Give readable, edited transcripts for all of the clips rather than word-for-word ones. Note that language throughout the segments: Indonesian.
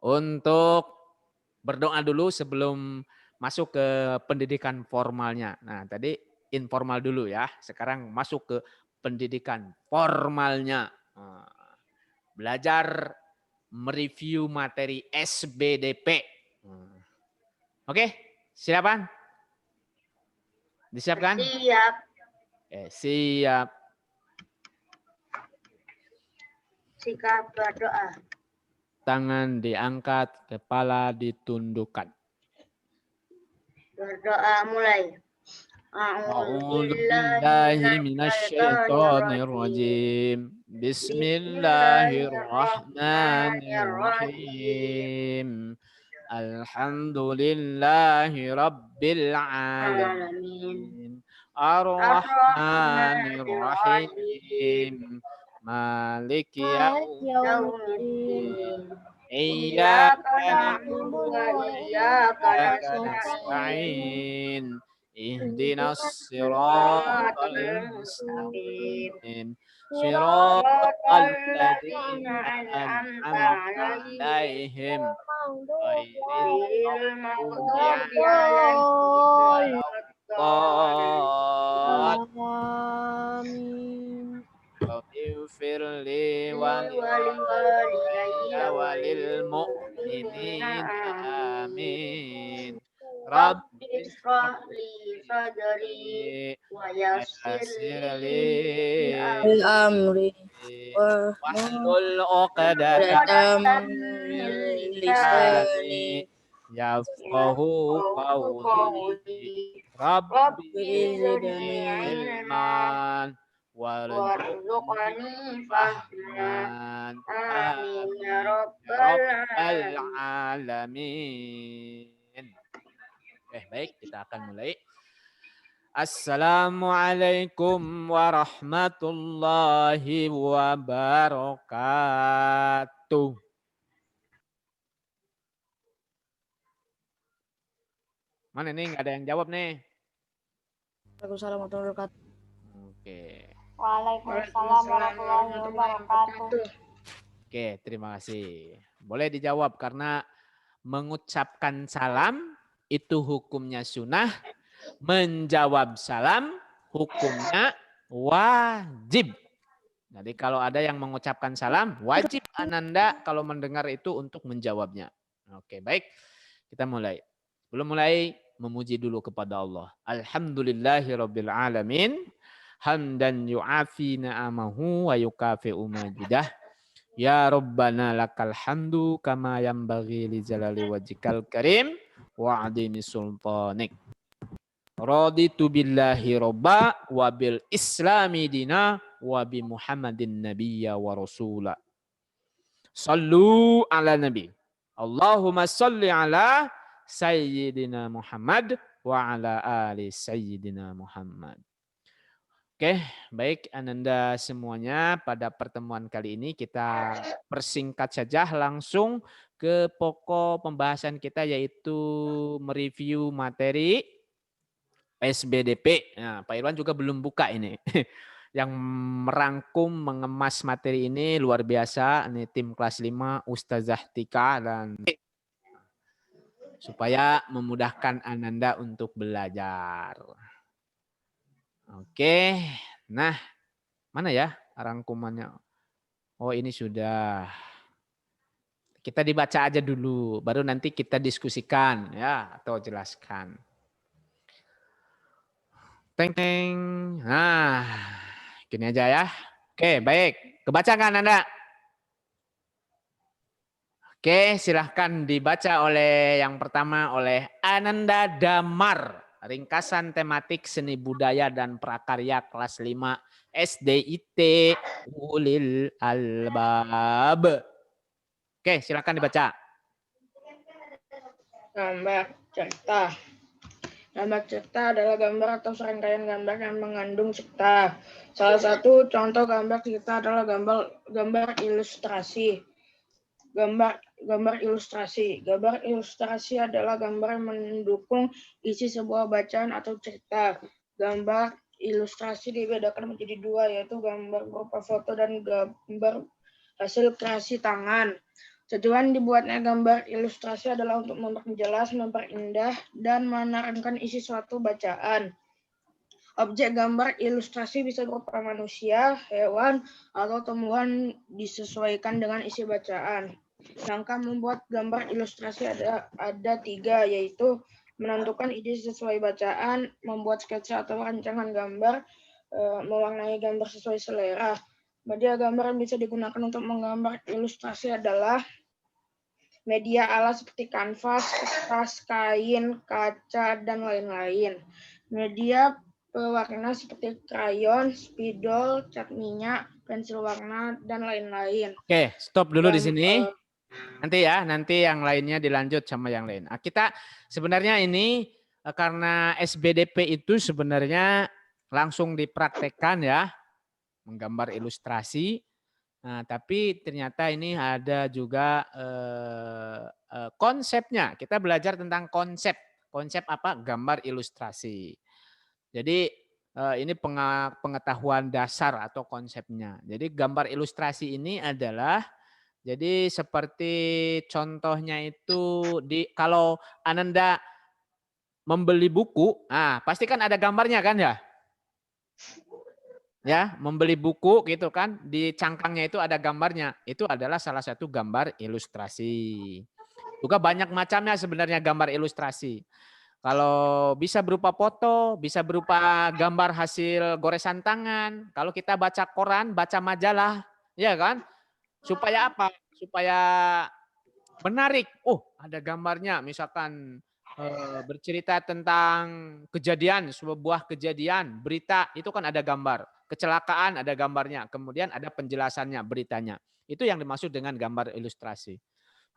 untuk berdoa dulu sebelum masuk ke pendidikan formalnya. Nah, tadi informal dulu ya. Sekarang masuk ke pendidikan formalnya. Belajar mereview materi SBDP. Oke, silakan. Disiapkan? Siap. Siap. Sikap berdoa. Tangan diangkat, kepala ditundukkan. Berdoa mulai. A'udzu billahi minasyaitonir rajim. Bismillahirrahmanirrahim. Alhamdulillahi rabbil alamin. Ar-Rahmanir Rahim. Maliki yaumiddin. Iyyaka na'budu wa iyyaka nasta'in. Ihdinas siratal mustaqim. Siratal ladzina an'amta 'alaihim ghairil maghdubi 'alaihim waladdallin. Ighfir li waliwalidayya walil mu'minina amin. Rabbi Ishrah li sadri wa yassir li amri wahlul 'uqdatam min lisani yafqahu qawli. Rabbi zidni ilman warzuqni fahman. Amin ya rabbal alamin. Baik, kita akan mulai. Assalamualaikum warahmatullahi wabarakatuh. Mana nih? Nggak ada yang jawab nih. Waalaikumsalam warahmatullahi wabarakatuh. Oke. Waalaikumsalam warahmatullahi wabarakatuh. Oke, terima kasih. Boleh dijawab karena mengucapkan salam itu hukumnya sunnah, menjawab salam hukumnya wajib. Jadi kalau ada yang mengucapkan salam, wajib Ananda kalau mendengar itu untuk menjawabnya. Oke, baik. Kita mulai. Belum mulai, memuji dulu kepada Allah. Alhamdulillahirabbil alamin. Hamdan yu'afi na'amahu wa yukafi'u majidah. Ya Rabbana lakal hamdu kama yanbaghi li jalali wajhikal karim wa 'azimi sultanik. Raditu billahi robba wa bil islami dina wa bi Muhammadin nabiyya wa rasula. Sallu ala nabi. Allahumma salli ala sayyidina Muhammad wa ala ali sayyidina Muhammad. Oke, baik Ananda semuanya, pada pertemuan kali ini kita persingkat saja langsung ke pokok pembahasan kita yaitu mereview materi SBDP. Nah, Pak Irwan juga belum buka ini. Yang merangkum, mengemas materi ini luar biasa. Ini tim kelas 5 Ustazah Tika dan supaya memudahkan Ananda untuk belajar. Oke, nah mana ya rangkumannya? Oh ini sudah. Kita dibaca aja dulu, baru nanti kita diskusikan ya atau jelaskan. Teng teng. Nah, gini aja ya. Oke, baik. Kebaca kan Anda? Oke, silahkan dibaca oleh yang pertama oleh Ananda Damar. Ringkasan tematik seni budaya dan prakarya kelas 5 SDIT Ulil Albab. Oke, silahkan dibaca. Gambar cerita. Gambar cerita adalah gambar atau serangkaian gambar yang mengandung cerita. Salah satu contoh gambar cerita adalah gambar ilustrasi. Gambar ilustrasi. Gambar ilustrasi adalah gambar yang mendukung isi sebuah bacaan atau cerita. Gambar ilustrasi dibedakan menjadi dua, yaitu gambar berupa foto dan gambar hasil kreasi tangan. Tujuan dibuatnya gambar ilustrasi adalah untuk memperjelas, memperindah, dan menerangkan isi suatu bacaan. Objek gambar ilustrasi bisa berupa manusia, hewan, atau tumbuhan disesuaikan dengan isi bacaan. Langkah membuat gambar ilustrasi ada 3, yaitu menentukan ide sesuai bacaan, membuat sketsa atau rancangan gambar, mewarnai gambar sesuai selera. Media gambar yang bisa digunakan untuk menggambar ilustrasi adalah media alat seperti kanvas, kertas, kain, kaca, dan lain-lain. Media pewarna seperti krayon, spidol, cat minyak, pensil warna, dan lain-lain. Oke, stop dulu di sini. Nanti yang lainnya dilanjut sama yang lain. Nah, kita sebenarnya ini karena SBDP itu sebenarnya langsung dipraktekkan ya, menggambar ilustrasi. Nah, tapi ternyata ini ada juga konsepnya. Kita belajar tentang konsep apa? Gambar ilustrasi. Jadi ini pengetahuan dasar atau konsepnya. Jadi gambar ilustrasi ini adalah jadi seperti contohnya itu kalau Ananda membeli buku, pasti kan ada gambarnya kan ya? Ya, membeli buku gitu kan, di cangkangnya itu ada gambarnya. Itu adalah salah satu gambar ilustrasi. Juga banyak macamnya sebenarnya gambar ilustrasi. Kalau bisa berupa foto, bisa berupa gambar hasil goresan tangan. Kalau kita baca koran, baca majalah, ya kan? Supaya apa? Supaya menarik. Oh, ada gambarnya. Misalkan bercerita tentang kejadian, sebuah kejadian, berita, itu kan ada gambar. Kecelakaan ada gambarnya. Kemudian ada penjelasannya, beritanya. Itu yang dimaksud dengan gambar ilustrasi.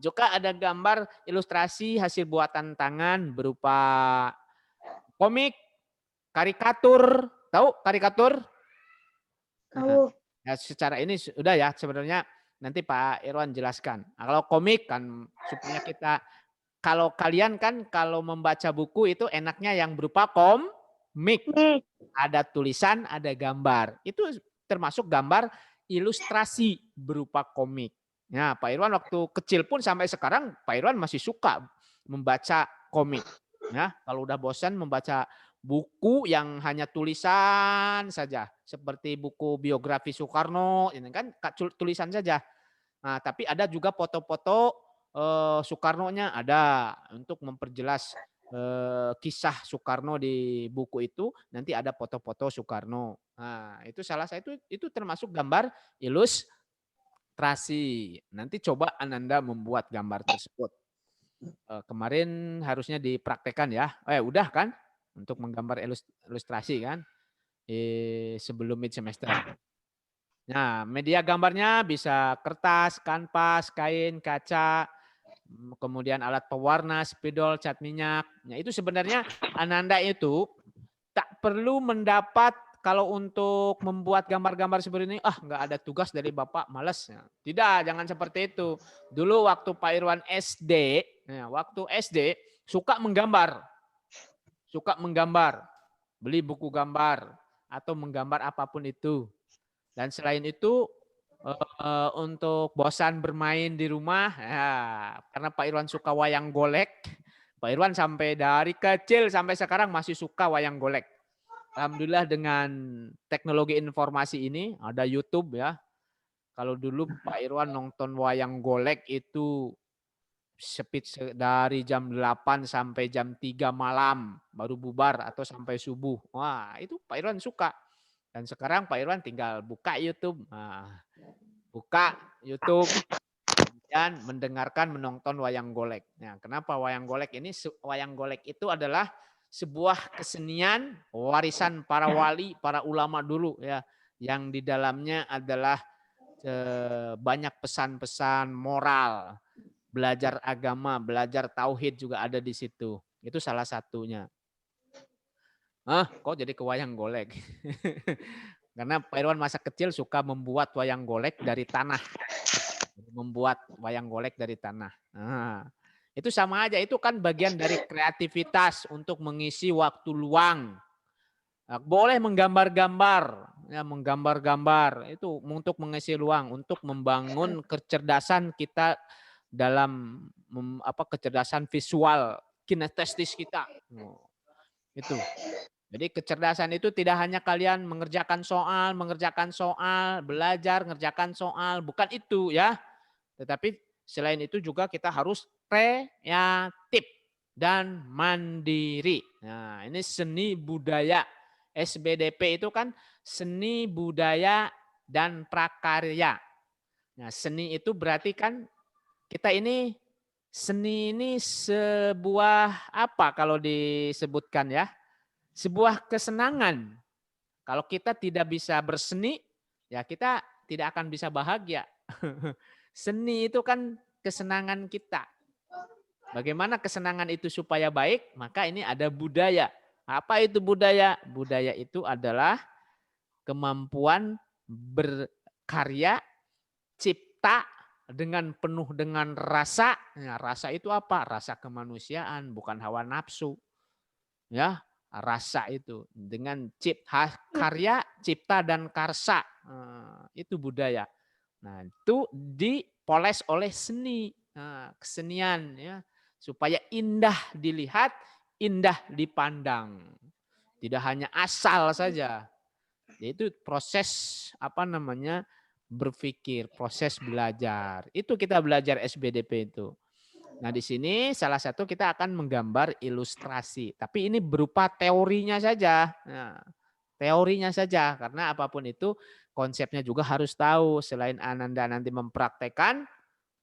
Juga ada gambar ilustrasi hasil buatan tangan berupa komik, karikatur. Tahu karikatur? Tahu. Ya, secara ini sudah ya sebenarnya nanti Pak Irwan jelaskan. Nah, kalau komik kan supaya kita, kalau kalian kan kalau membaca buku itu enaknya yang berupa komik. Ada tulisan, ada gambar. Itu termasuk gambar ilustrasi berupa komik. Nah, Pak Irwan waktu kecil pun sampai sekarang Pak Irwan masih suka membaca komik. Ya, kalau udah bosan membaca buku yang hanya tulisan saja, seperti buku biografi Soekarno, ini kan tulisan saja. Nah, tapi ada juga foto-foto Soekarno-nya ada untuk memperjelas kisah Soekarno di buku itu. Nanti ada foto-foto Soekarno. Nah, itu salah satu itu termasuk gambar ilustrasi. Nanti coba Ananda membuat gambar tersebut. Kemarin harusnya dipraktekkan ya. Udah kan? Untuk menggambar ilustrasi kan sebelum mid semester. Nah, media gambarnya bisa kertas, kanvas, kain, kaca, kemudian alat pewarna, spidol, cat minyak. Nah, itu sebenarnya Ananda itu tak perlu mendapat kalau untuk membuat gambar-gambar seperti ini, nggak ada tugas dari Bapak, males. Tidak, jangan seperti itu. Dulu waktu Pak Irwan SD, suka menggambar. Beli buku gambar atau menggambar apapun itu. Dan selain itu untuk bosan bermain di rumah, ya, karena Pak Irwan suka wayang golek, Pak Irwan sampai dari kecil sampai sekarang masih suka wayang golek. Alhamdulillah dengan teknologi informasi ini ada YouTube ya. Kalau dulu Pak Irwan nonton wayang golek itu dari jam 8 sampai jam 3 malam baru bubar atau sampai subuh. Wah, itu Pak Irwan suka. Dan sekarang Pak Irwan tinggal buka YouTube. Kemudian mendengarkan, menonton wayang golek. Nah, kenapa wayang golek ini? Wayang golek itu adalah sebuah kesenian warisan para wali, para ulama dulu ya, yang di dalamnya adalah banyak pesan-pesan moral. Belajar agama, belajar tauhid juga ada di situ. Itu salah satunya. Kok jadi ke wayang golek? Karena Pak Irwan masa kecil suka membuat wayang golek dari tanah. Itu sama aja, itu kan bagian dari kreativitas untuk mengisi waktu luang. Boleh menggambar-gambar, itu untuk mengisi luang, untuk membangun kecerdasan kita dalam kecerdasan visual kinestesis kita. Itu. Jadi kecerdasan itu tidak hanya kalian mengerjakan soal, belajar, mengerjakan soal, bukan itu ya. Tetapi selain itu juga kita harus kreatif dan mandiri. Nah, ini seni budaya. SBDP itu kan seni budaya dan prakarya. Nah, seni itu berarti kan kita ini seni ini sebuah apa kalau disebutkan ya? Sebuah kesenangan. Kalau kita tidak bisa berseni, ya kita tidak akan bisa bahagia. Seni itu kan kesenangan kita. Bagaimana kesenangan itu supaya baik? Maka ini ada budaya. Apa itu budaya? Budaya itu adalah kemampuan berkarya, cipta dengan penuh dengan rasa. Nah, rasa itu apa? Rasa kemanusiaan, bukan hawa nafsu. Ya, rasa itu dengan karya, cipta dan karsa. Itu budaya. Nah, itu dipoles oleh seni, kesenian ya, supaya indah dilihat, indah dipandang. Tidak hanya asal saja. Yaitu proses berpikir, proses belajar. Itu kita belajar SBDP itu. Nah, di sini salah satu kita akan menggambar ilustrasi. Tapi ini berupa teorinya saja. Nah, teorinya saja. Karena apapun itu konsepnya juga harus tahu. Selain Ananda nanti mempraktekkan,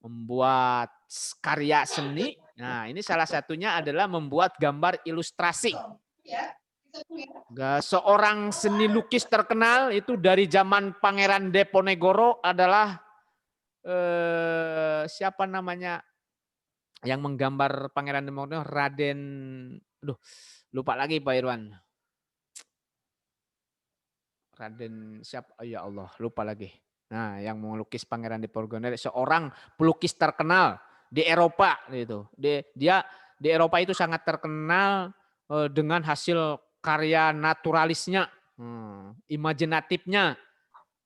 membuat karya seni. Nah, ini salah satunya adalah membuat gambar ilustrasi. Seorang seni lukis terkenal itu dari zaman Pangeran Diponegoro adalah siapa namanya? Yang menggambar Pangeran Diponegoro, Raden, lupa lagi Pak Irwan. Raden siapa? Oh, ya Allah, lupa lagi. Nah, yang melukis Pangeran Diponegoro seorang pelukis terkenal di Eropa gitu. Dia di Eropa itu sangat terkenal dengan hasil karya naturalisnya, imajinatifnya.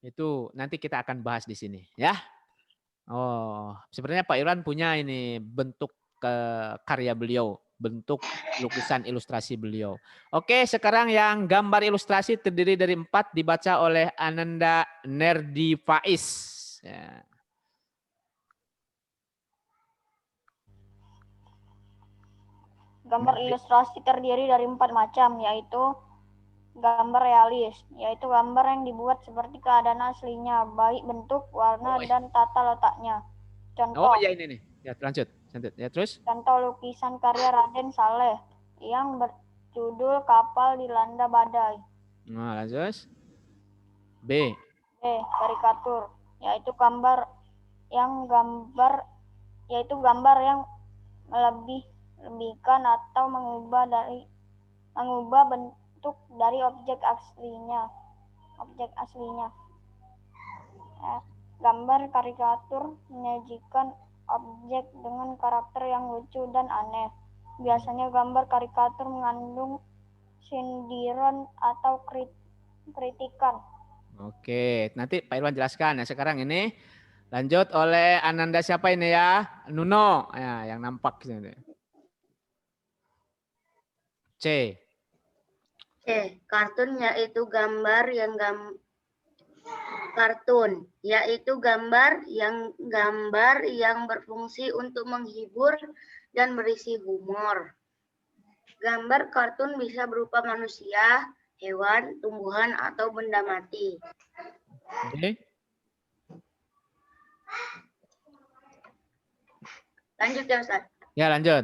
Itu nanti kita akan bahas di sini, ya. Oh, sebenarnya Pak Irwan punya ini bentuk karya beliau, bentuk lukisan ilustrasi beliau. Oke, sekarang yang gambar ilustrasi terdiri dari 4 dibaca oleh Ananda Nerdi Faiz. Ya. Gambar ilustrasi terdiri dari 4 macam, yaitu gambar realis, yaitu gambar yang dibuat seperti keadaan aslinya, baik bentuk, warna, dan tata letaknya. Contoh. Oh ya ini nih. Ya lanjut. Ya terus. Contoh lukisan karya Raden Saleh yang berjudul Kapal Dilanda Badai. Nah, lanjut. B. Karikatur, yaitu gambar yang melebihkan atau mengubah bentuk dari objek aslinya. Gambar karikatur menyajikan objek dengan karakter yang lucu dan aneh. Biasanya gambar karikatur mengandung sindiran atau kritikan. Oke, nanti Pak Irwan jelaskan. Nah, sekarang ini lanjut oleh Ananda siapa ini ya? Nuno, ya, yang nampak sini. C. Kartun yaitu gambar yang berfungsi untuk menghibur dan berisi humor. Gambar kartun bisa berupa manusia, hewan, tumbuhan, atau benda mati. D. Lanjut ya Ustaz. Ya lanjut.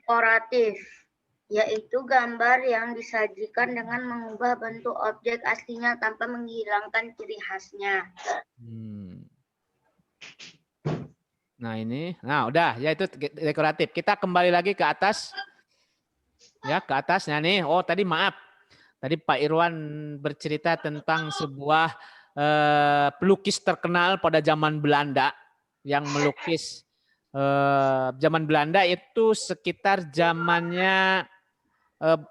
Dekoratif, yaitu gambar yang disajikan dengan mengubah bentuk objek aslinya tanpa menghilangkan ciri khasnya. Nah ini, udah ya itu dekoratif. Kita kembali lagi ke atas. Ya ke atas. Nah nih, tadi maaf. Tadi Pak Irwan bercerita tentang sebuah pelukis terkenal pada zaman Belanda yang melukis zaman Belanda itu sekitar zamannya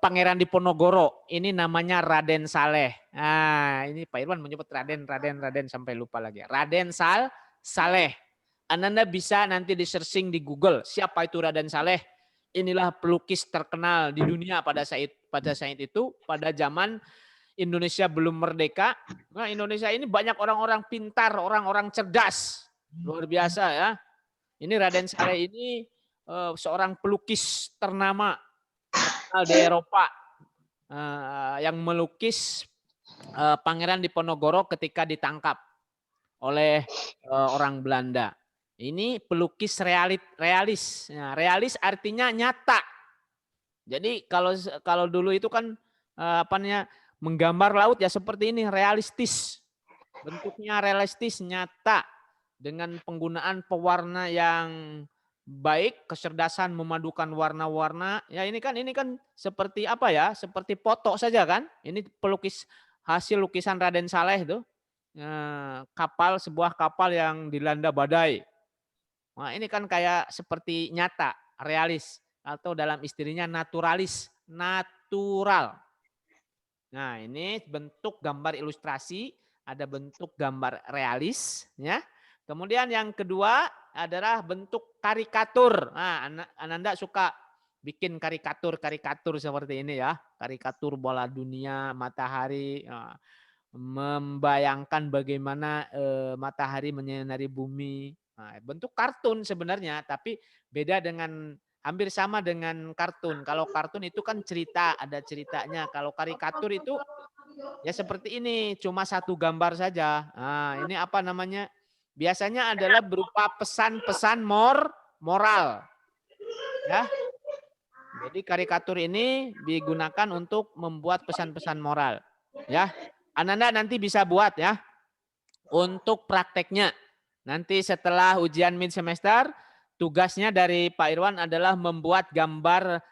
Pangeran Diponegoro. Ini namanya Raden Saleh. Nah, ini Pak Irwan menyebut Raden sampai lupa lagi. Raden Saleh. Ananda bisa nanti di searching di Google, siapa itu Raden Saleh? Inilah pelukis terkenal di dunia pada saat itu, pada zaman Indonesia belum merdeka. Nah, Indonesia ini banyak orang-orang pintar, orang-orang cerdas. Luar biasa ya. Ini Raden Saleh ini seorang pelukis ternama di Eropa yang melukis Pangeran Diponegoro ketika ditangkap oleh orang Belanda. Ini pelukis realis. Nah, realis artinya nyata. Jadi kalau dulu itu kan menggambar laut ya seperti ini, realistis. Bentuknya realistis, nyata dengan penggunaan pewarna yang baik, kecerdasan memadukan warna-warna. Ya ini kan seperti apa ya? Seperti foto saja kan? Ini pelukis hasil lukisan Raden Saleh itu. Sebuah kapal yang dilanda badai. Nah, ini kan kayak seperti nyata, realis atau dalam istilahnya naturalis, natural. Nah, ini bentuk gambar ilustrasi, ada bentuk gambar realis ya. Kemudian yang kedua adalah bentuk karikatur. Nah, Ananda suka bikin karikatur seperti ini ya. Karikatur bola dunia, matahari, membayangkan bagaimana matahari menyinari bumi. Nah, bentuk kartun sebenarnya, tapi beda dengan hampir sama dengan kartun. Kalau kartun itu kan cerita, ada ceritanya. Kalau karikatur itu ya seperti ini, cuma satu gambar saja. Nah, ini apa namanya? Biasanya adalah berupa pesan-pesan moral. Ya. Jadi karikatur ini digunakan untuk membuat pesan-pesan moral. Ya. Ananda nanti bisa buat ya. Untuk prakteknya. Nanti setelah ujian mid semester, tugasnya dari Pak Irwan adalah membuat gambar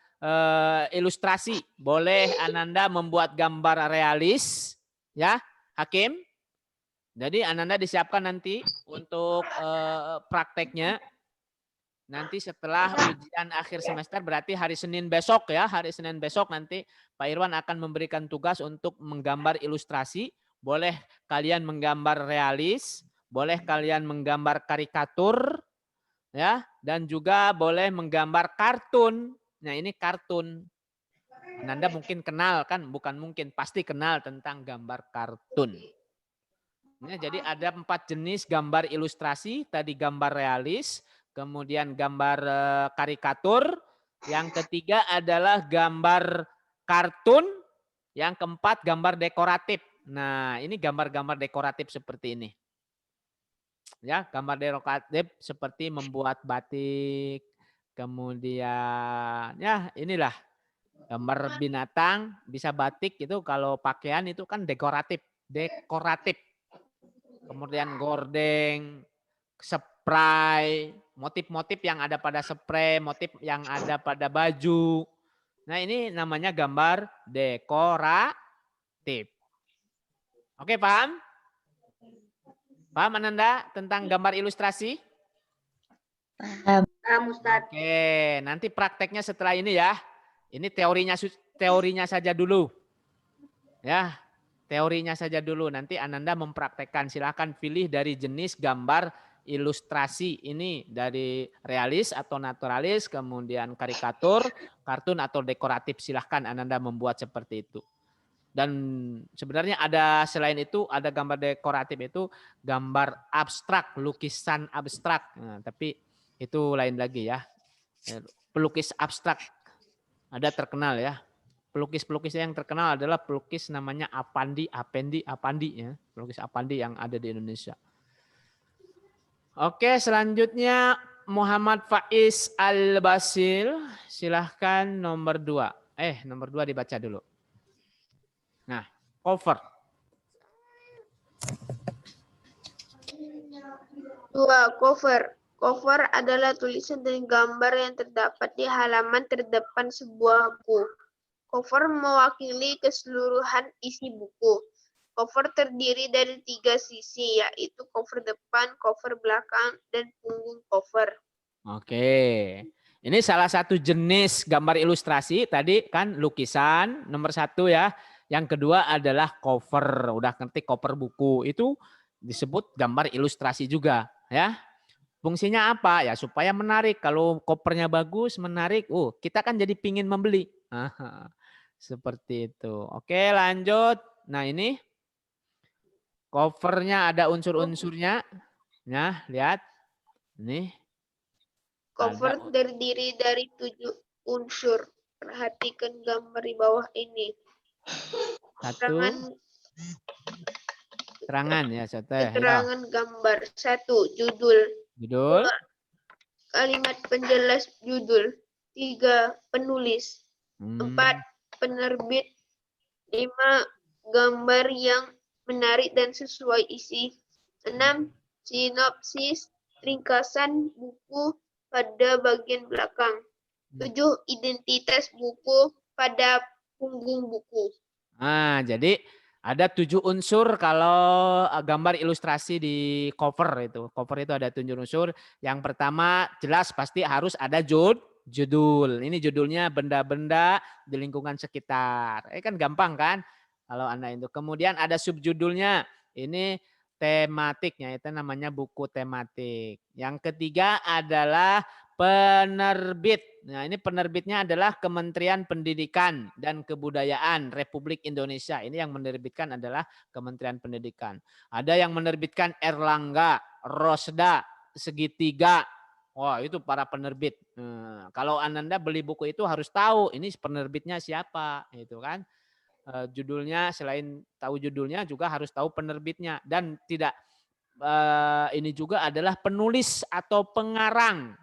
ilustrasi. Boleh Ananda membuat gambar realis, ya, Hakim. Jadi Ananda disiapkan nanti untuk prakteknya. Nanti setelah ujian akhir semester, berarti hari Senin besok ya, hari Senin besok nanti Pak Irwan akan memberikan tugas untuk menggambar ilustrasi. Boleh kalian menggambar realis, boleh kalian menggambar karikatur, ya, dan juga boleh menggambar kartun. Nah, ini kartun. Anda mungkin kenal kan, bukan mungkin, pasti kenal tentang gambar kartun. Nah, jadi ada 4 jenis gambar ilustrasi, tadi gambar realis, kemudian gambar karikatur, yang ketiga adalah gambar kartun, yang keempat gambar dekoratif. Nah, ini gambar-gambar dekoratif seperti ini. Ya, gambar dekoratif seperti membuat batik, kemudian ya inilah gambar binatang, bisa batik itu kalau pakaian itu kan dekoratif. Kemudian gordeng, spray, motif-motif yang ada pada spray, motif yang ada pada baju. Nah, ini namanya gambar dekoratif. Oke, paham? Paham Ananda tentang gambar ilustrasi? Paham, Ustaz. Oke, nanti prakteknya setelah ini ya. Ini teorinya saja dulu. Ya, teorinya saja dulu. Nanti Ananda mempraktekkan. Silakan pilih dari jenis gambar ilustrasi. Ini dari realis atau naturalis, kemudian karikatur, kartun atau dekoratif. Silakan Ananda membuat seperti itu. Dan sebenarnya ada selain itu, ada gambar dekoratif itu gambar abstrak, lukisan abstrak. Nah, tapi itu lain lagi ya. Pelukis abstrak ada terkenal ya. Pelukis-pelukis yang terkenal adalah pelukis namanya Apandi ya. Pelukis Apandi yang ada di Indonesia. Oke, selanjutnya Muhammad Faiz Al-Basil. Silahkan nomor 2. Nomor 2 dibaca dulu. Nah, cover. 2. Cover. Cover adalah tulisan dan gambar yang terdapat di halaman terdepan sebuah buku. Cover mewakili keseluruhan isi buku. Cover terdiri dari 3 sisi, yaitu cover depan, cover belakang, dan punggung cover. Oke. Ini salah satu jenis gambar ilustrasi. Tadi kan lukisan, nomor 1 ya. Yang kedua adalah cover. Udah ngerti cover buku. Itu disebut gambar ilustrasi juga. Ya. Fungsinya apa? Ya supaya menarik. Kalau kopernya bagus, menarik. Kita kan jadi pingin membeli. Seperti itu. Oke, lanjut. Nah, ini covernya ada unsur-unsurnya. Nah, lihat. Ini Cover ada terdiri dari 7 unsur. Perhatikan gambar di bawah ini. satu keterangan ya, Sote. Ya, Keterangan gambar. 1. Judul. judul. 2. Kalimat penjelas judul. 3. Penulis. 4. Penerbit. 5. Gambar yang menarik dan sesuai isi. 6. Sinopsis ringkasan buku pada bagian belakang. 7. Identitas buku pada punggung buku. Nah, jadi ada 7 unsur kalau gambar ilustrasi di cover itu. Cover itu ada 7 unsur. Yang pertama jelas pasti harus ada judul. Ini judulnya benda-benda di lingkungan sekitar. Kan gampang kan? Kalau Anda itu. Kemudian ada subjudulnya. Ini tematiknya, itu namanya buku tematik. Yang ketiga adalah penerbit. Nah, ini penerbitnya adalah Kementerian Pendidikan dan Kebudayaan Republik Indonesia. Ini yang menerbitkan adalah Kementerian Pendidikan. Ada yang menerbitkan Erlangga, Rosda, Segitiga. Wah, itu para penerbit. Kalau Ananda beli buku itu harus tahu ini penerbitnya siapa, itu kan. Judulnya, selain tahu judulnya juga harus tahu penerbitnya, dan tidak ini juga adalah penulis atau pengarang.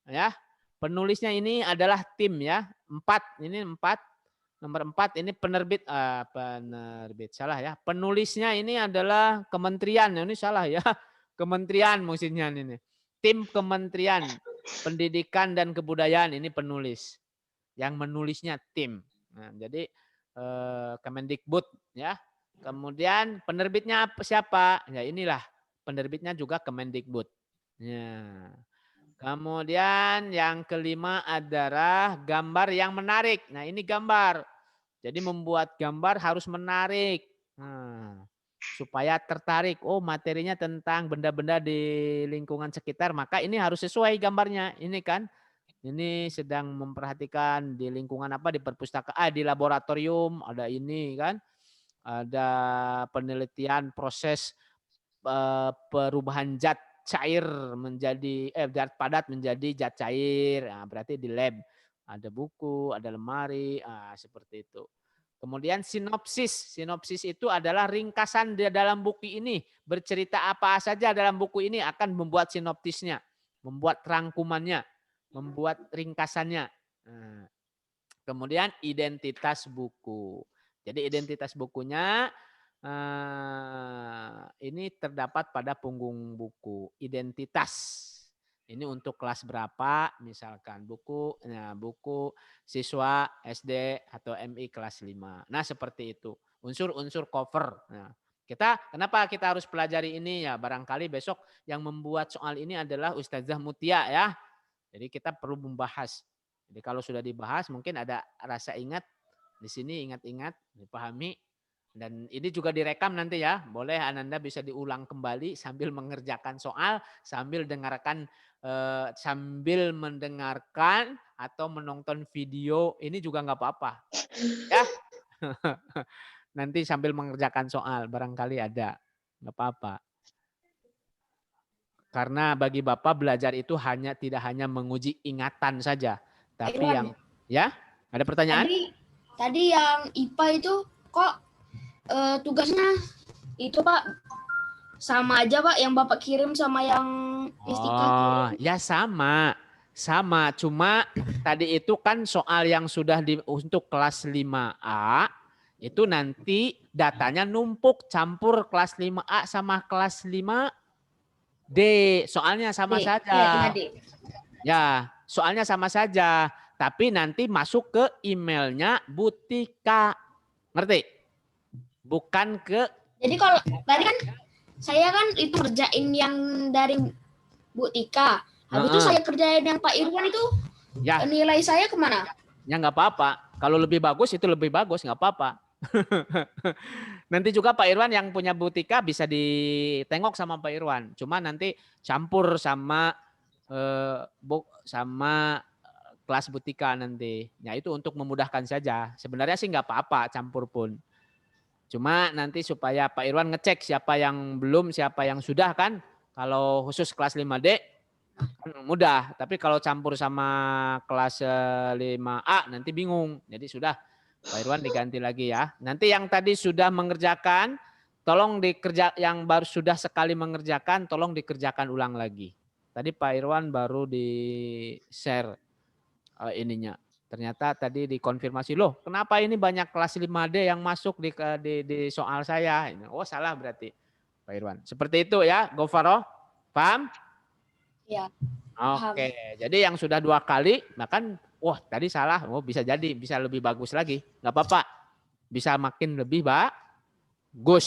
Ya, penulisnya ini adalah tim ya. 4, ini 4. Nomor 4 ini penerbit, salah ya. Penulisnya ini adalah kementerian, ini salah ya. Kementerian maksudnya ini. Tim Kementerian Pendidikan dan Kebudayaan ini penulis. Yang menulisnya tim. Nah, jadi Kemendikbud ya. Kemudian penerbitnya siapa? Ya inilah penerbitnya juga Kemendikbud. Ya. Kemudian yang kelima adalah gambar yang menarik. Nah, ini gambar. Jadi membuat gambar harus menarik. Supaya tertarik. Materinya tentang benda-benda di lingkungan sekitar, maka ini harus sesuai gambarnya. Ini kan. Ini sedang memperhatikan di lingkungan apa, di perpustakaan, di laboratorium, ada ini kan. Ada penelitian proses perubahan zat cair menjadi zat padat menjadi zat cair. Nah, berarti di lab ada buku, ada lemari, seperti itu. Kemudian sinopsis. Sinopsis itu adalah ringkasan di dalam buku ini. Bercerita apa saja dalam buku ini akan membuat sinopsisnya, membuat rangkumannya, membuat ringkasannya. Nah, kemudian identitas buku. Jadi identitas bukunya ini terdapat pada punggung buku. Identitas. Ini untuk kelas berapa, misalkan buku siswa SD atau MI kelas 5. Nah, seperti itu. Unsur-unsur cover. Nah, kenapa kita harus pelajari ini ya? Barangkali besok yang membuat soal ini adalah Ustazah Mutia ya. Jadi kita perlu membahas. Jadi kalau sudah dibahas mungkin ada rasa ingat di sini, ingat-ingat, dipahami. Dan ini juga direkam nanti ya. Boleh Ananda bisa diulang kembali sambil mengerjakan soal, sambil mendengarkan atau menonton video. Ini juga nggak apa-apa. Ya. Nanti sambil mengerjakan soal, barangkali ada. Nggak apa-apa. Karena bagi Bapak belajar itu tidak hanya menguji ingatan saja, tapi yang ya, ada pertanyaan? Tadi yang IPA itu kok tugasnya itu Pak sama aja Pak, yang Bapak kirim sama yang Istika kirim? Ya sama. Cuma tadi itu kan soal yang sudah untuk kelas 5A itu nanti datanya numpuk campur kelas 5A sama kelas 5D, soalnya sama saja. Ya, soalnya sama saja. Tapi nanti masuk ke emailnya Butika. Ngerti? Bukan ke... Jadi kalau tadi kan saya kan itu kerjain yang dari Butika. Habis itu saya kerjain yang Pak Irwan itu, ya. Nilai saya kemana? Ya nggak apa-apa. Kalau lebih bagus itu lebih bagus, nggak apa-apa. Nanti juga Pak Irwan yang punya butika bisa ditengok sama Pak Irwan. Cuma nanti campur sama sama kelas butika nanti. Ya itu untuk memudahkan saja. Sebenarnya sih nggak apa-apa campur pun. Cuma nanti supaya Pak Irwan ngecek siapa yang belum, siapa yang sudah kan. Kalau khusus kelas 5D kan mudah. Tapi kalau campur sama kelas 5A nanti bingung. Jadi sudah Pak Irwan diganti lagi ya. Nanti yang tadi sudah mengerjakan, tolong yang baru sudah sekali mengerjakan, tolong dikerjakan ulang lagi. Tadi Pak Irwan baru di-share ininya. Ternyata tadi dikonfirmasi, loh kenapa ini banyak kelas 5D yang masuk di soal saya. Oh salah berarti Pak Irwan. Seperti itu ya, Gofaro. Paham? Ya. Oke, jadi yang sudah 2 kali, bahkan wah tadi salah, oh bisa jadi, bisa lebih bagus lagi. Nggak apa-apa, bisa makin lebih bagus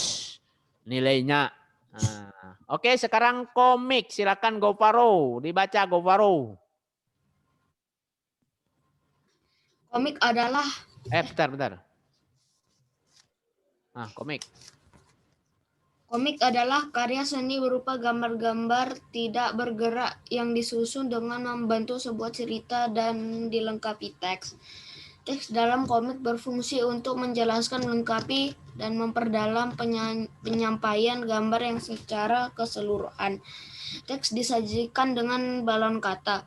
nilainya. Nah, oke, sekarang komik, silakan Gofaro, dibaca Gofaro. Komik adalah Bentar. Komik. Komik adalah karya seni berupa gambar-gambar tidak bergerak yang disusun dengan membantu sebuah cerita dan dilengkapi teks. Teks dalam komik berfungsi untuk menjelaskan, melengkapi, dan memperdalam penyampaian gambar yang secara keseluruhan. Teks disajikan dengan balon kata.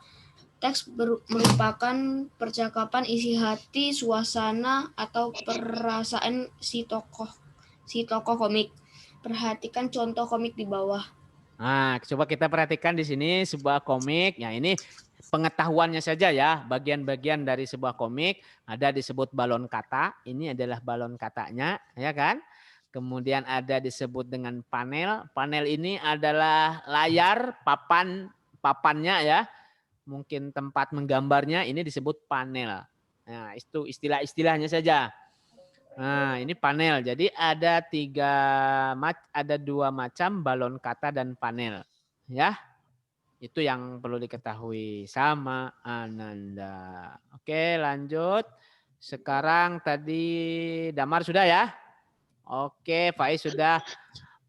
Teks merupakan percakapan isi hati, suasana, atau perasaan si tokoh komik. Perhatikan contoh komik di bawah. Nah, coba kita perhatikan di sini sebuah komik. Ya, ini pengetahuannya saja ya. Bagian-bagian dari sebuah komik ada disebut balon kata. Ini adalah balon katanya, ya kan? Kemudian ada disebut dengan panel. Panel ini adalah layar, papannya ya. Mungkin tempat menggambarnya ini disebut panel. Nah, itu istilah-istilahnya saja. Nah, ini panel. Jadi ada 2 macam balon kata dan panel. Ya. Itu yang perlu diketahui sama Ananda. Oke, lanjut. Sekarang tadi Damar sudah ya? Oke, Faiz sudah.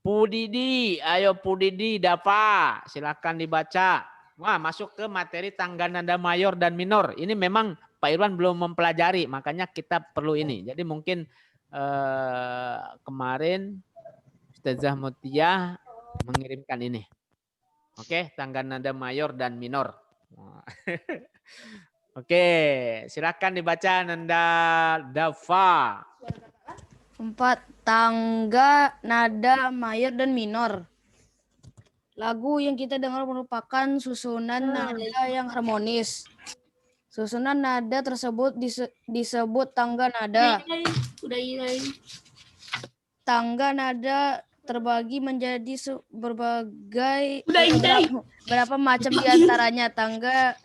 Pudidi, ayo Pudidi, Dapa, silakan dibaca. Wah, masuk ke materi tangga nada mayor dan minor. Ini memang Pak Irwan belum mempelajari, makanya kita perlu ini. Jadi mungkin kemarin Ustazah Mutia mengirimkan ini. Oke, tangga nada mayor dan minor. Oke, silakan dibaca Nanda Dafa. 4. Tangga nada mayor dan minor. Lagu yang kita dengar merupakan susunan nada yang harmonis. Susunan nada tersebut disebut tangga nada. Tangga nada terbagi menjadi beberapa macam diantaranya tangga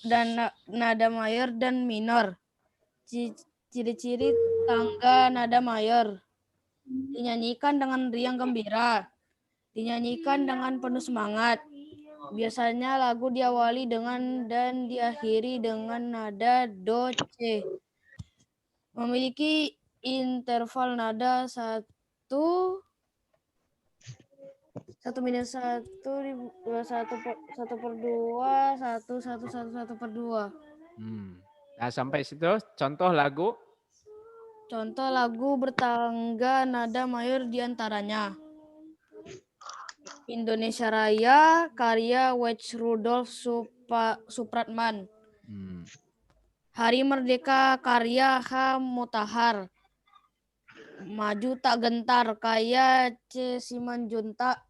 dan nada mayor dan minor. Ciri-ciri tangga nada mayor: dinyanyikan dengan riang gembira, dinyanyikan dengan penuh semangat. Biasanya lagu diawali dengan dan diakhiri dengan nada do C. Memiliki interval nada 1 minus 1, 1/2, 1/2. Nah, sampai situ contoh lagu. Contoh lagu bertangga nada mayor diantaranya Indonesia Raya karya Wech Rudolf Supratman. Hari Merdeka karya H. Mutahar. Maju Tak Gentar karya C. Simanjuntak.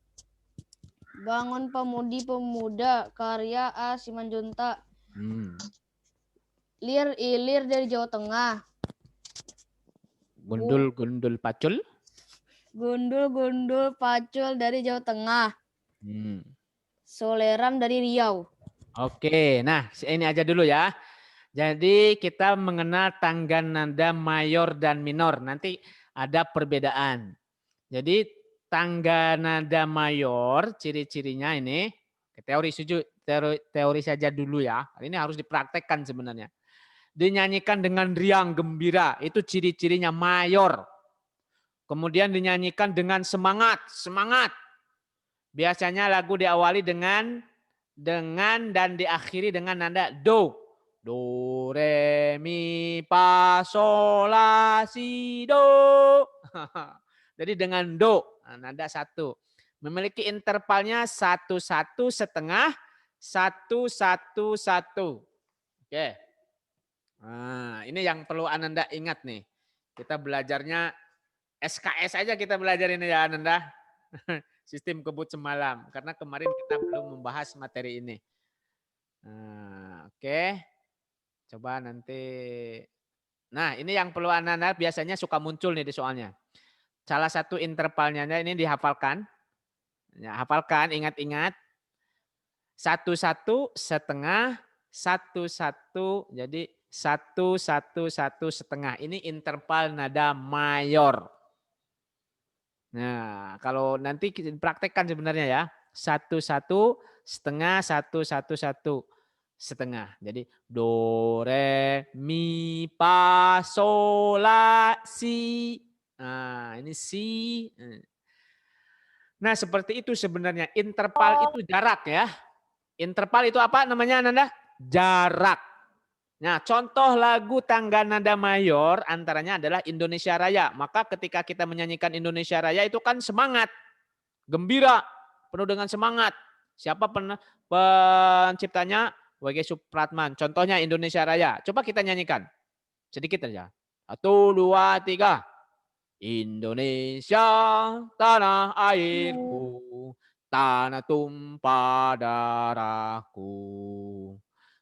Bangun Pemudi Pemuda karya A. Simanjuntak. Lir Ilir dari Jawa Tengah. Gundul Pacul. Gundul Pacul dari Jawa Tengah. Soleram dari Riau. Oke, nah ini aja dulu ya. Jadi kita mengenal tangga nada mayor dan minor. Nanti ada perbedaan. Jadi tangga nada mayor, ciri-cirinya ini, teori saja dulu ya. Ini harus dipraktekkan sebenarnya. Dinyanyikan dengan riang gembira, itu ciri-cirinya mayor. Kemudian dinyanyikan dengan semangat, semangat. Biasanya lagu diawali dengan dan diakhiri dengan nada do. Do, re, mi, fa, sol, la, si, do. Jadi dengan do, nada satu. Memiliki intervalnya 1, 1, setengah, 1, 1, 1. Oke. Nah, ini yang perlu Ananda ingat nih. Kita belajarnya SKS aja kita belajar ini ya Ananda. Sistem kebut semalam. Karena kemarin kita belum membahas materi ini. Nah, oke. Coba nanti. Nah, ini yang perlu Ananda biasanya suka muncul nih di soalnya. Salah satu intervalnya ini dihafalkan. Ya, hafalkan, ingat-ingat. 1, 1, setengah, 1, 1. Jadi 1, 1, 1, setengah. Ini interval nada mayor. Nah, kalau nanti kita praktekkan sebenarnya ya. 1, 1, setengah, 1, 1, 1, setengah. Jadi do, re, mi, fa, sol, la, si. Nah, ini si. Nah, seperti itu sebenarnya. Interval itu jarak ya. Interval itu apa namanya Nanda? Jarak. Nah, contoh lagu tangga nada mayor antaranya adalah Indonesia Raya. Maka ketika kita menyanyikan Indonesia Raya itu kan semangat, gembira, penuh dengan semangat. Siapa penciptanya? W.G. Supratman. Contohnya Indonesia Raya. Coba kita nyanyikan. Sedikit aja. 1, 2, 3. Indonesia, tanah airku, tanah tumpah darahku.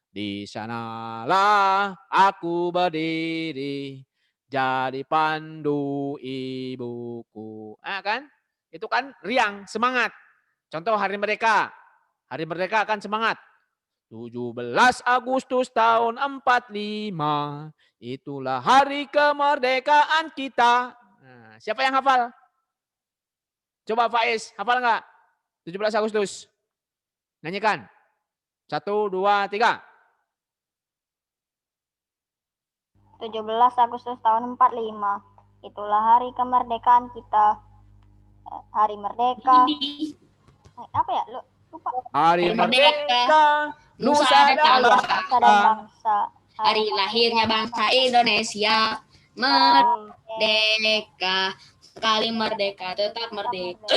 Di sanalah aku berdiri, jadi pandu ibuku. Kan? Itu kan riang, semangat. Contoh Hari Merdeka. Hari Merdeka akan semangat. 17 Agustus tahun 45. Itulah hari kemerdekaan kita. Nah, siapa yang hafal? Coba Faiz, hafal enggak? 17 Agustus. Nyanyikan. 1, 2, 3. 17 Agustus tahun 45. Itulah hari kemerdekaan kita. Hari merdeka. Apa ya? Lupa. Hari merdeka. Nusa dan bangsa. Hari lahirnya bangsa Indonesia. Merdeka. Sekali merdeka, tetap merdeka.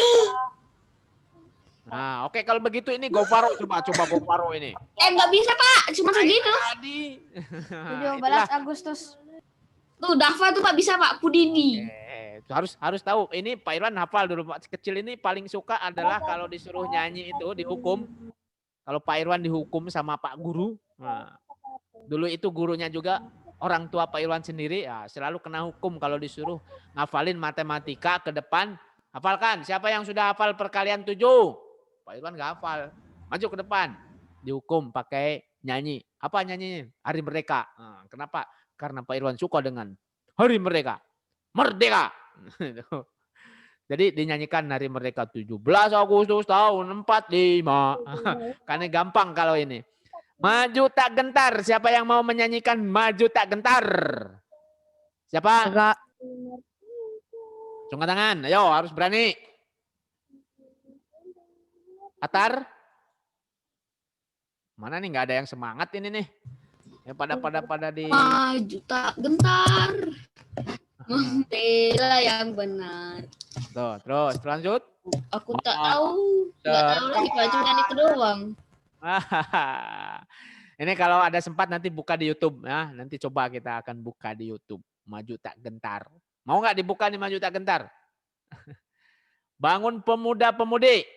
Nah, oke kalau begitu ini Gofaro coba Gofaro ini. Nggak bisa Pak, cuma segitu. Tadi. 17 Agustus. Tuh Dava tuh Pak bisa Pak, Pudini. Harus tahu. Ini Pak Irwan hafal dulu. Pak kecil ini paling suka adalah kalau disuruh nyanyi itu dihukum. Kalau Pak Irwan dihukum sama Pak Guru. Nah, dulu itu gurunya juga orang tua Pak Irwan sendiri. Ya, selalu kena hukum kalau disuruh ngafalin matematika ke depan. Hafalkan. Siapa yang sudah hafal perkalian 7? Pak Irwan nggak hafal. Maju ke depan. Dihukum pakai nyanyi. Apa nyanyinya? Hari Merdeka. Nah, kenapa? Karena Pak Irwan suka dengan Hari Merdeka. Merdeka. Jadi dinyanyikan Hari Merdeka 17 Agustus tahun 45. Karena gampang kalau ini. Maju tak gentar. Siapa yang mau menyanyikan Maju tak gentar? Siapa? Enggak. Angkat tangan. Ayo harus berani. Atar. Mana nih nggak ada yang semangat ini nih. Ya pada di Maju tak gentar. Membela yang benar. Tuh, terus lanjut. Aku tak tahu. Nggak tahu lagi Pak, cuma itu doang. Ini kalau ada sempat nanti buka di YouTube ya. Nanti coba kita akan buka di YouTube. Maju tak gentar. Mau nggak dibuka nih Maju tak gentar? Bangun pemuda-pemudi.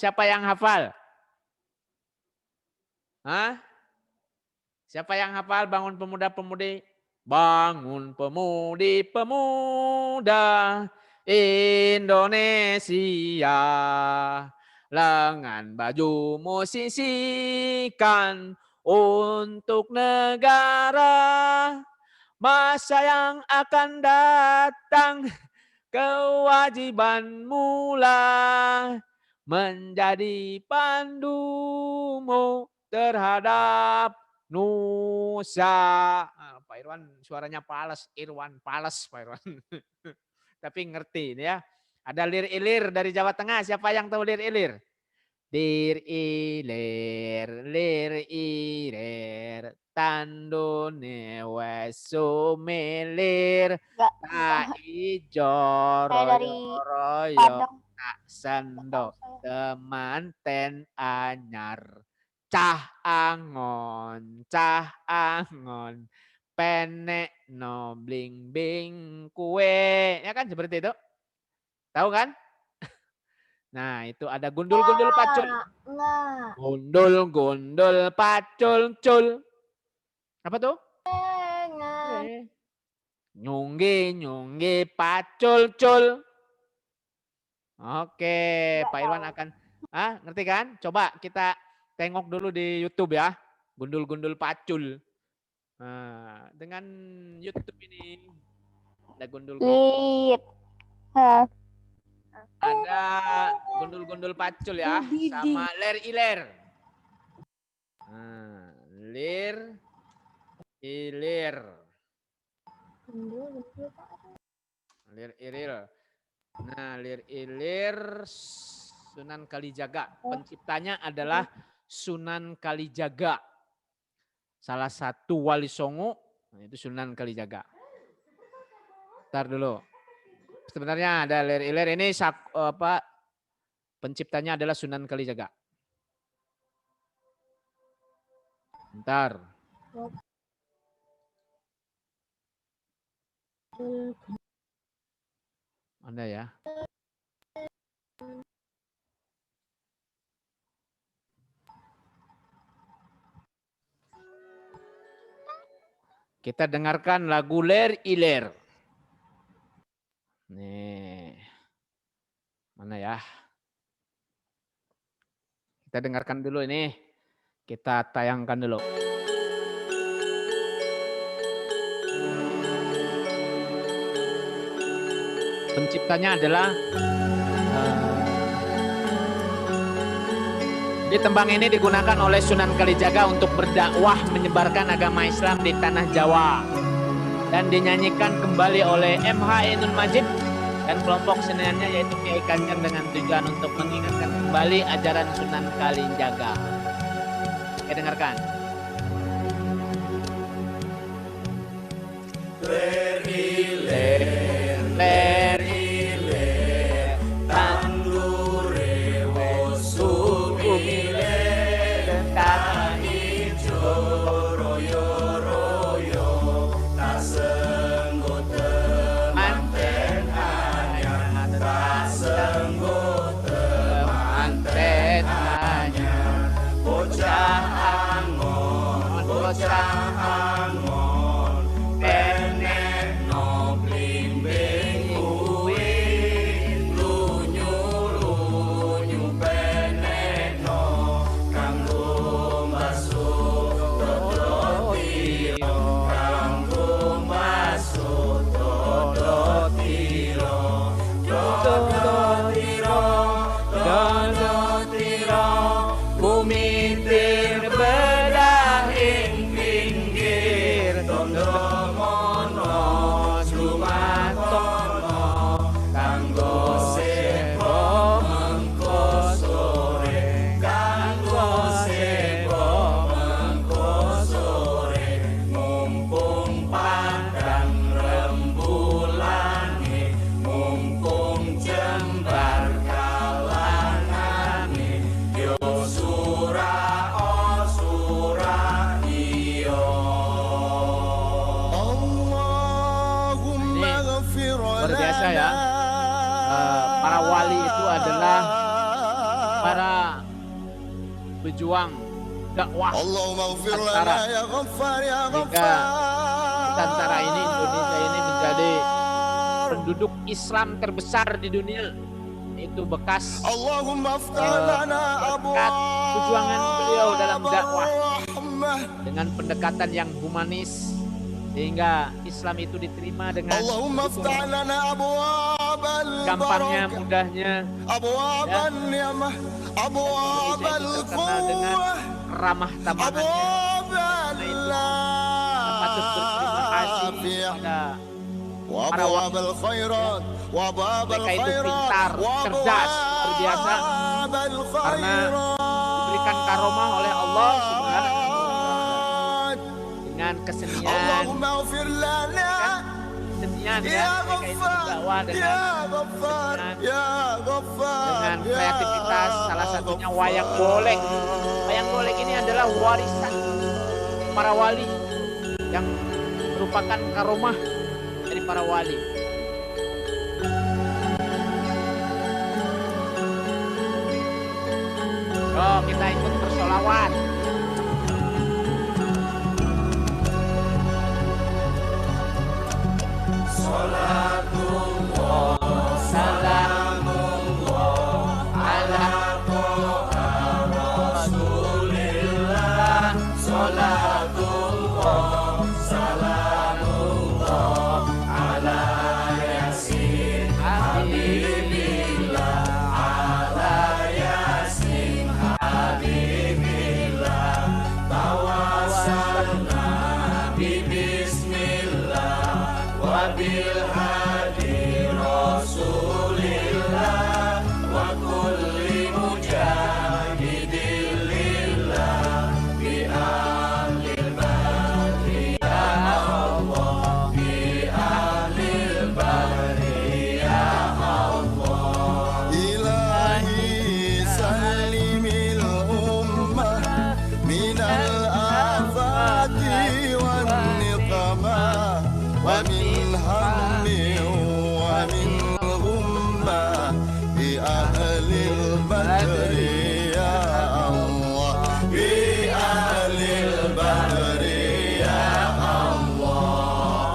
Siapa yang hafal? Hah? Siapa yang hafal bangun pemuda-pemudi? Bangun pemudi-pemuda Indonesia. Lengan bajumu sisihkan untuk negara. Masa yang akan datang kewajibanmu lah menjadi pandumu terhadap Nusa. Pak Irwan suaranya pales, Irwan pales Pak Irwan. Tapi ngerti ini ya. Ada lir ilir dari Jawa Tengah. Siapa yang tahu lir ilir? Lir ilir tandune wes sumilir Enggak. tak ijo Saya dari royo Padang. tak Nggak sendo tahu saya. temanten anyar cah angon penek no bling bing kue ya kan seperti itu tahu kan? Nah, itu ada gundul-gundul pacul. Enggak. Gundul-gundul pacul cul. Apa tuh? Enggak. Nyunggi pacul cul. Oke, Pak Irwan akan ngerti kan? Coba kita tengok dulu di YouTube ya. Gundul-gundul pacul. Nah, dengan YouTube ini ada gundul-gundul. Lit. Ada gundul-gundul pacul ya, sama ler iler. Nah, lir ilir. Lir ilir. Nah, lir ilir Sunan Kalijaga. Penciptanya adalah Sunan Kalijaga. Salah satu wali Songo itu Sunan Kalijaga. Ntar dulu. Sebenarnya ada lir ilir ini penciptanya adalah Sunan Kalijaga. Bentar. Ada ya. Kita dengarkan lagu lir ilir. Nih. Mana ya? Kita dengarkan dulu ini. Kita tayangkan dulu. Penciptanya adalah di tembang ini digunakan oleh Sunan Kalijaga untuk berdakwah menyebarkan agama Islam di tanah Jawa dan dinyanyikan kembali oleh MH Ainun Majid dan kelompok seniannya yaitu Kiai Kanjeng dengan tujuan untuk mengingatkan kembali ajaran Sunan Kalijaga. Kita dengarkan. Ler iler tanggure wosu iler tak ijo royo royo tak senggot temanten anyar tak senggot temanten anyar bocah angon penek no blimbing kuwi lunyu penek no kanggo masuk dodotiro kanggo masuk dodotiro kumitir bedah ing pinggir tondo mono lumatono kanggo sebo mengko sore kanggo sebo mengko sore mumpung padang rembulane mumpung jembar kalangane yo surah iyo. Luar biasa ya. Para wali itu adalah para pejuang dakwah Nusantara. Sehingga Nusantara ini, Indonesia ini menjadi penduduk Islam terbesar di dunia. Itu bekas berkat perjuangan beliau dalam dakwah dengan pendekatan yang humanis sehingga Islam itu diterima dengan gampangnya, mudahnya. Indonesia itu terkenal dengan ramah tamahannya. Karena itu patut berterima kasih pada para وأبواب wanita. الخيرات وباب Mereka itu الخيرات pintar, cerdas, luar biasa, karena diberikan karomah oleh Allah Subhanahu wa Ta'ala dengan kesenian, اللهم اغفر لنا kesenian ya, يا mereka itu غفار berdakwah يا dengan غفار kesenian, يا غفار dengan يا kreativitas, salah satunya wayang golek. Wayang golek ini adalah warisan para wali yang merupakan karomah dari para wali. Yo, kita ikut bersolawat. إلهي سلم الأمة من الآفات والنقمة ومن هم ومن غمة بأهل البدر يا الله بأهل البدر يا الله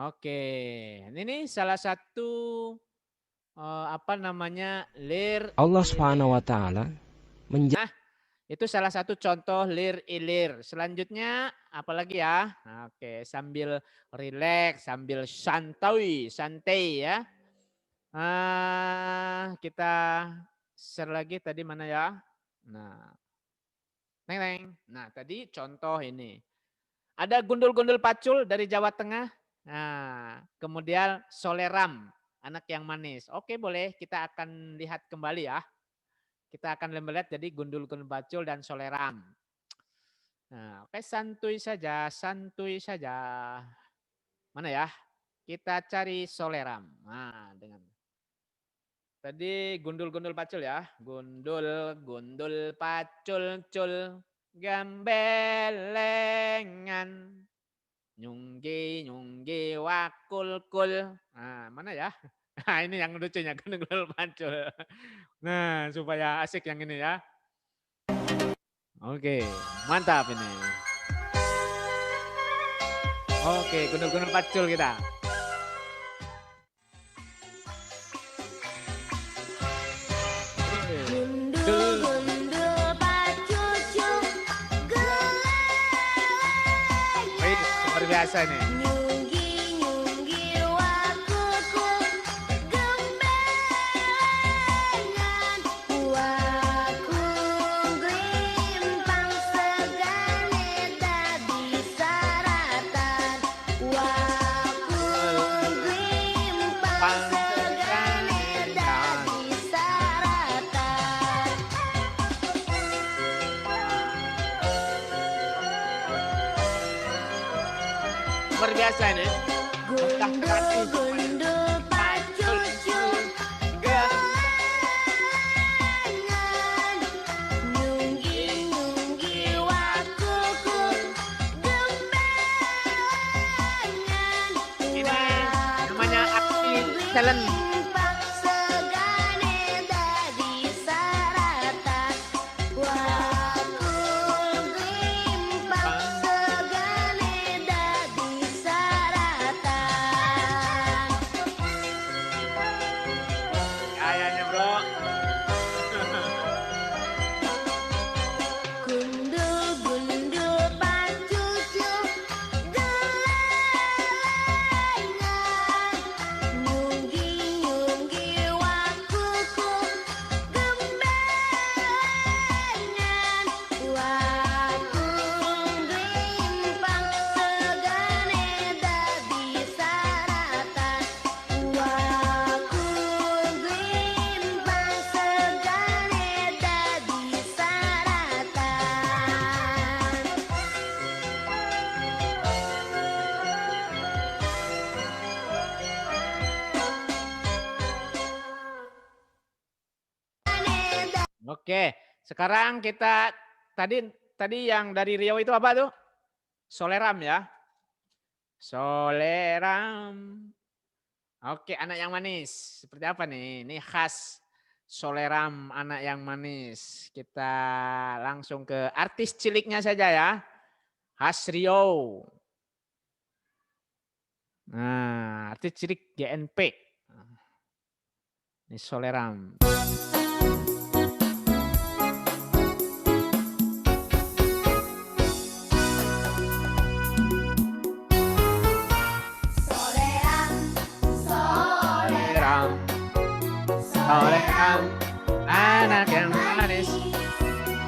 Oke, ini salah satu lir Allah Subhanahu wa taala itu salah satu contoh lir ilir. Selanjutnya apalagi ya? Oke, sambil rileks, sambil santai ya. Kita share lagi tadi mana ya? Nah, Nah, tadi contoh ini. Ada gundul-gundul pacul dari Jawa Tengah. Nah, kemudian soleram, anak yang manis. Oke, boleh kita akan lihat kembali ya. Kita akan melihat jadi gundul-gundul pacul dan soleram. Nah, oke, santuy saja. Mana ya? Kita cari soleram. Nah, dengan tadi gundul-gundul pacul ya. Gundul pacul, cul. Gembelengan. Nyunggi, nyunggi, wakul, kul. Nah, mana ya? Nah, ini yang lucunya, gendul pancul. Nah, supaya asik yang ini ya. Oke, mantap ini. Oke, gendul-gendul pacul kita. Gundul gundul pacucu geleng. Wih, luar biasa nih. Nyunggi nyunggi wakuku gembelengan. Waku glimpang segane dadi saratan. Waku glimpang segane dadi saratan. Luar biasa ini. Gundul gundul pacucu gelengan. Nyunggi nyunggi wakuku gembelengan. Ini namanya aksi challenge. Glimpang segane dadi saratan. Waku glimpang segane dadi saratan. Kayaknya bro. Gundul gundul pacucu gelengan. Nyunggi nyunggi wakuku gembelengan. Waku glimpang segane dadi saratan. Waku glimpang segane dadi saratan. Oke, sekarang kita tadi yang dari Riau itu apa tuh? Soleram ya. Soleram. Oke, anak yang manis. Seperti apa nih? Ini khas Soleram anak yang manis. Kita langsung ke artis ciliknya saja ya. Khas Riau. Nah, artis cilik GNP. Ini Soleram. Soleram, Soleram. Soleram. Anak yang manis.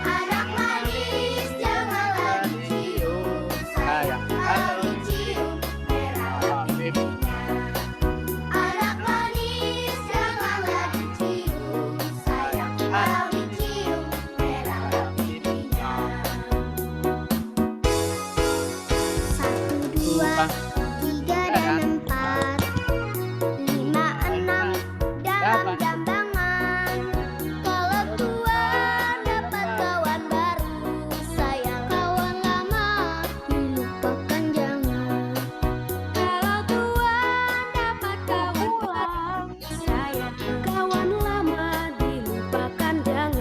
anak manis janganlah dicium, sayang kalau dicium merah pipinya. Anak manis janganlah dicium, sayang kalau dicium merah pipinya. 1, 2, 3 dan 4, 5, 6 dalam jambangan. Kalau tua dapat kawan baru, sayang kawan lama dilupakan jangan. Kalau tua dapat kawan baru, sayang kawan lama dilupakan jangan.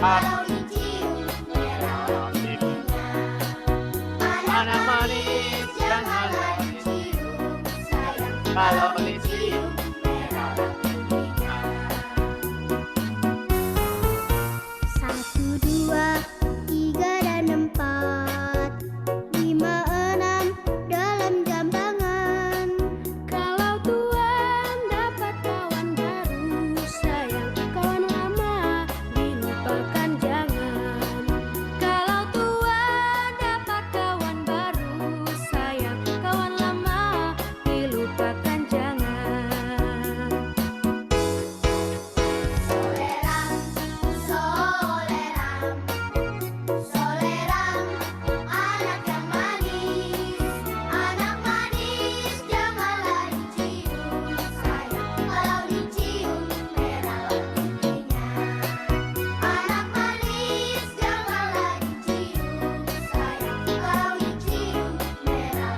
Kalau dicium merah pipinya. Anak manis janganlah dicium sayang. Kalau dicium merah pipinya. 1, 2, 3 dan 4, 5, 6 dalam jambangan. Kalau tuan dapat kawan baru sayang, kawan lama dilupakan jangan. Kalau tuan dapat kawan baru sayang, kawan lama dilupakan jangan. Soleram, soleram, soleram, anak yang manis, janganlah dicium sayang. Kalau dicium merah pipinya. Anak manis janganlah dicium sayang. Kalau dicium merah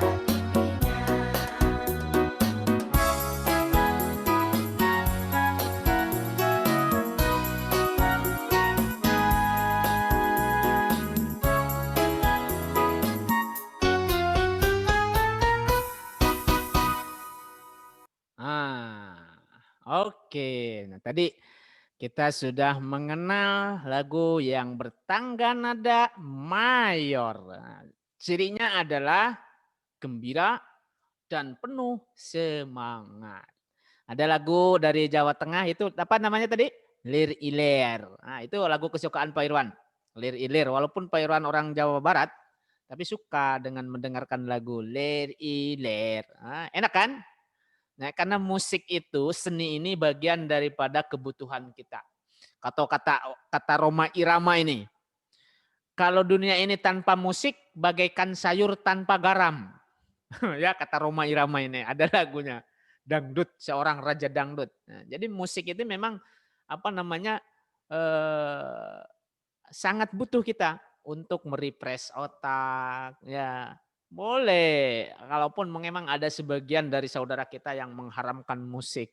Oke. Nah, tadi kita sudah mengenal lagu yang bertangga nada mayor. Nah, cirinya adalah gembira dan penuh semangat. Ada lagu dari Jawa Tengah itu apa namanya tadi? Lir Ilir. Nah, itu lagu kesukaan Pak Irwan. Lir Ilir. Walaupun Pak Irwan orang Jawa Barat, tapi suka dengan mendengarkan lagu Lir Ilir. Nah, enak kan? Nah, karena musik itu, seni ini bagian daripada kebutuhan kita. Atau kata Roma Irama ini, kalau dunia ini tanpa musik bagaikan sayur tanpa garam. Ya, kata Roma Irama ini, ada lagunya. Dangdut, seorang raja dangdut. Nah, jadi musik itu memang apa namanya sangat butuh kita untuk merefresh otak, ya. Boleh, kalaupun memang ada sebagian dari saudara kita yang mengharamkan musik.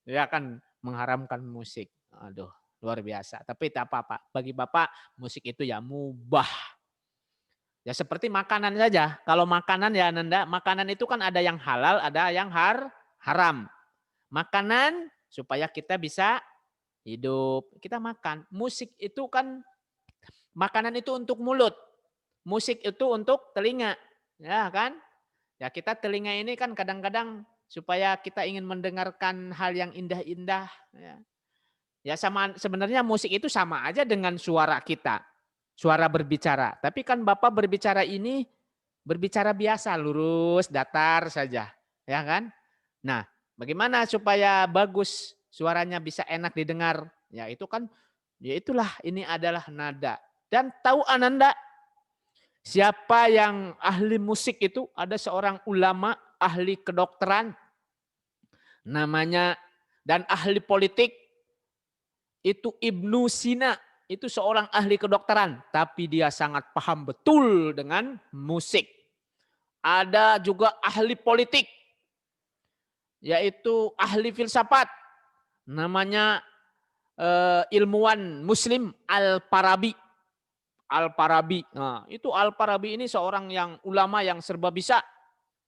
Ya kan, mengharamkan musik. Aduh, luar biasa. Tapi tak apa-apa. Bagi Bapak, musik itu ya mubah. Ya seperti makanan saja. Kalau makanan ya Nanda, makanan itu kan ada yang halal, ada yang haram. Makanan supaya kita bisa hidup, kita makan. Musik itu kan, makanan itu untuk mulut. Musik itu untuk telinga, ya kan? Ya kita telinga ini kan kadang-kadang supaya kita ingin mendengarkan hal yang indah-indah. Ya sama, sebenarnya musik itu sama aja dengan suara kita, suara berbicara. Tapi kan Bapak berbicara ini berbicara biasa, lurus, datar saja, ya kan? Nah, bagaimana supaya bagus suaranya bisa enak didengar? Ya itu kan, ya itulah ini adalah nada. Dan tahu Ananda? Siapa yang ahli musik itu? Ada seorang ulama, ahli kedokteran, namanya, dan ahli politik, itu Ibnu Sina. Itu seorang ahli kedokteran, tapi dia sangat paham betul dengan musik. Ada juga ahli politik, yaitu ahli filsafat, namanya ilmuwan Muslim Al-Farabi. Al-Farabi. Nah, itu Al-Farabi ini seorang yang ulama yang serba bisa.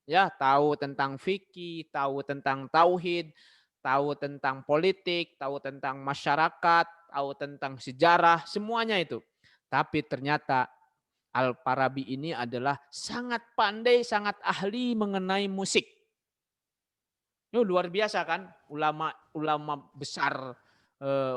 Ya, tahu tentang fikih, tahu tentang tauhid, tahu tentang politik, tahu tentang masyarakat, tahu tentang sejarah, semuanya itu. Tapi ternyata Al-Farabi ini adalah sangat pandai, sangat ahli mengenai musik. Itu luar biasa kan, ulama besar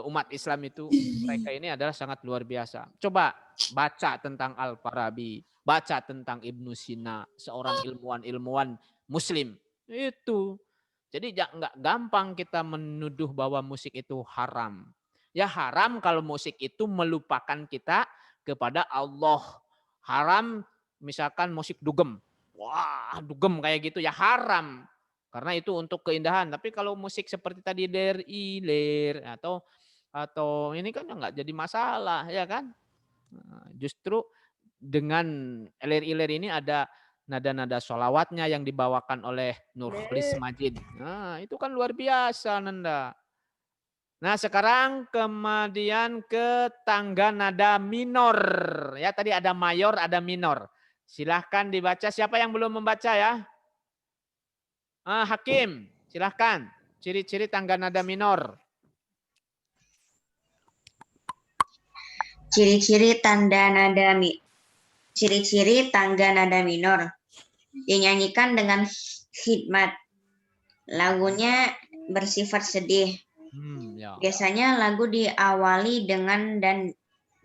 umat Islam itu, mereka ini adalah sangat luar biasa. Coba baca tentang Al-Farabi, baca tentang Ibnu Sina, seorang ilmuwan Muslim. Itu. Jadi nggak gampang kita menuduh bahwa musik itu haram. Ya haram kalau musik itu melupakan kita kepada Allah. Haram misalkan musik dugem. Wah, dugem kayak gitu ya haram. Karena itu untuk keindahan. Tapi kalau musik seperti tadi lir ilir atau ini kan nggak jadi masalah, ya kan? Justru dengan lir ilir ini ada nada-nada sholawatnya yang dibawakan oleh Nurholis Majid. Nah, itu kan luar biasa, Nanda. Nah, sekarang kemudian ke tangga nada minor. Ya, tadi ada mayor, ada minor. Silahkan dibaca. Siapa yang belum membaca ya? Hakim, silahkan. Ciri-ciri tangga nada minor. Ciri-ciri tangga nada minor. Dinyanyikan dengan hikmat. Lagunya bersifat sedih. Ya. Biasanya lagu diawali dengan dan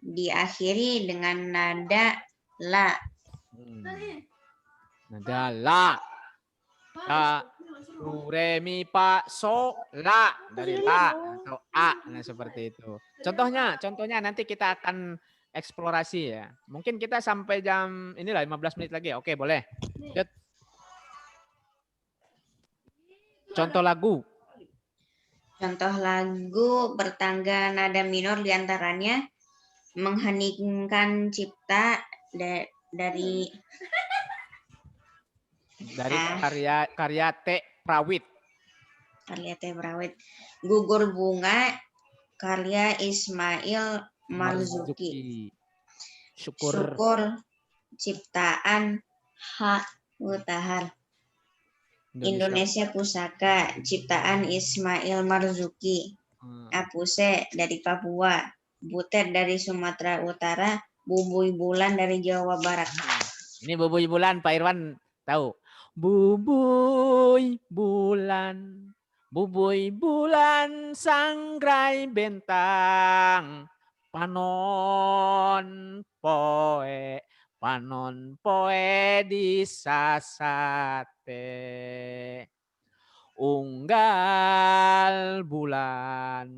diakhiri dengan nada la. Nada la. La, do, re, mi, fa, so, la. Dari la atau a. Nah, seperti itu. Contohnya nanti kita akan eksplorasi ya. Mungkin kita sampai jam inilah 15 menit lagi. Oke, boleh. Lanjut. Contoh lagu. Contoh lagu bertangga nada minor diantaranya mengheningkan cipta dari karya T. Prawit. Gugur bunga karya Ismail Marzuki. Syukur ciptaan H. Utahar. Indonesia Pusaka ciptaan Ismail Marzuki. Apuse dari Papua. Butet dari Sumatera Utara. Bubuy Bulan dari Jawa Barat. Ini Bubuy Bulan, Pak Irwan tahu. Bubuy bulan sangrai bentang, panon poe disasate, unggal bulan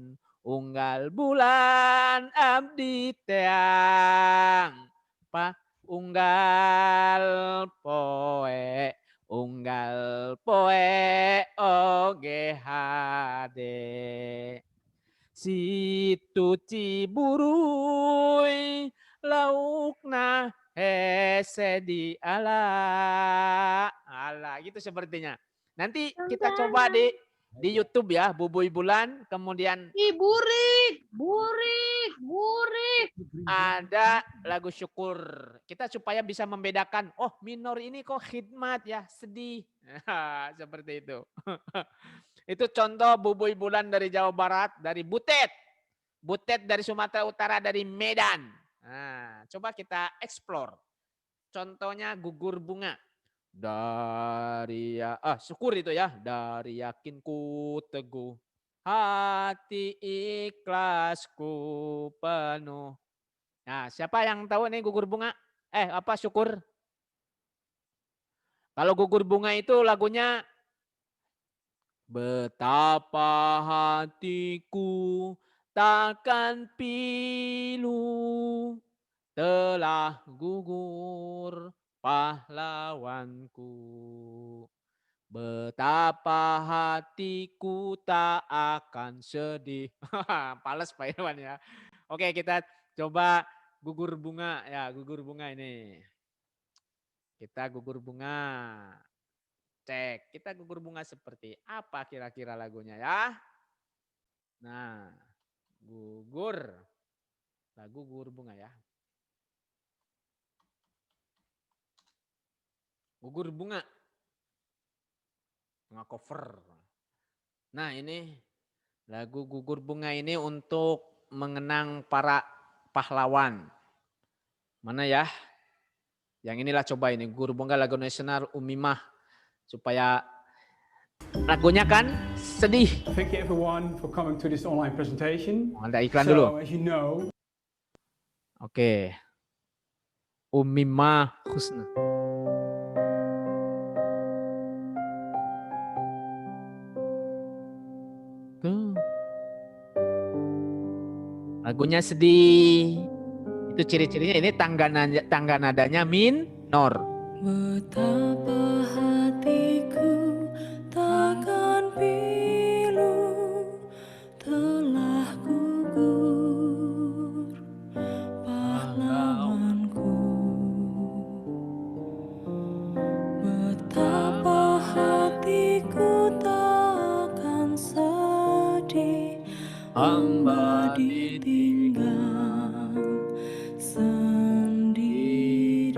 abdi teang, unggal poe oge hade. Situ Ciburuy laukna hese di ala gitu sepertinya. Nanti kita coba di YouTube ya, Bubuy Bulan, kemudian burik. Ada lagu syukur. Kita supaya bisa membedakan, oh minor ini kok khidmat ya, sedih. Seperti itu. Itu contoh Bubuy Bulan dari Jawa Barat, dari Butet. Butet dari Sumatera Utara, dari Medan. Nah, coba kita explore. Contohnya gugur bunga. Syukur itu ya. Dari yakinku teguh. Hati ikhlasku penuh. Nah, siapa yang tahu nih gugur bunga? Syukur? Kalau gugur bunga itu lagunya betapa hatiku takkan pilu telah gugur pahlawanku. Betapa hatiku tak akan sedih. Pales Pak Irwan ya. Oke, kita coba gugur bunga ya, gugur bunga ini. Kita gugur bunga. Cek, kita gugur bunga seperti apa kira-kira lagunya ya? Nah, lagu gugur bunga ya. Gugur bunga. Cover. Nah, ini lagu gugur bunga ini untuk mengenang para pahlawan. Mana ya? Yang inilah coba ini, gugur bunga lagu nasional Umimah. Supaya lagunya kan sedih. Thank you everyone for coming to this online presentation. Ada iklan dulu. As you know. Oke. Umimah Husna. Tuh. Lagunya sedih. Itu ciri-cirinya ini tangga nadanya minor. Betapa hatiku takkan pilu telah gugur pahlawanku. Betapa hatiku takkan sedih hamba ditinggal sendiri.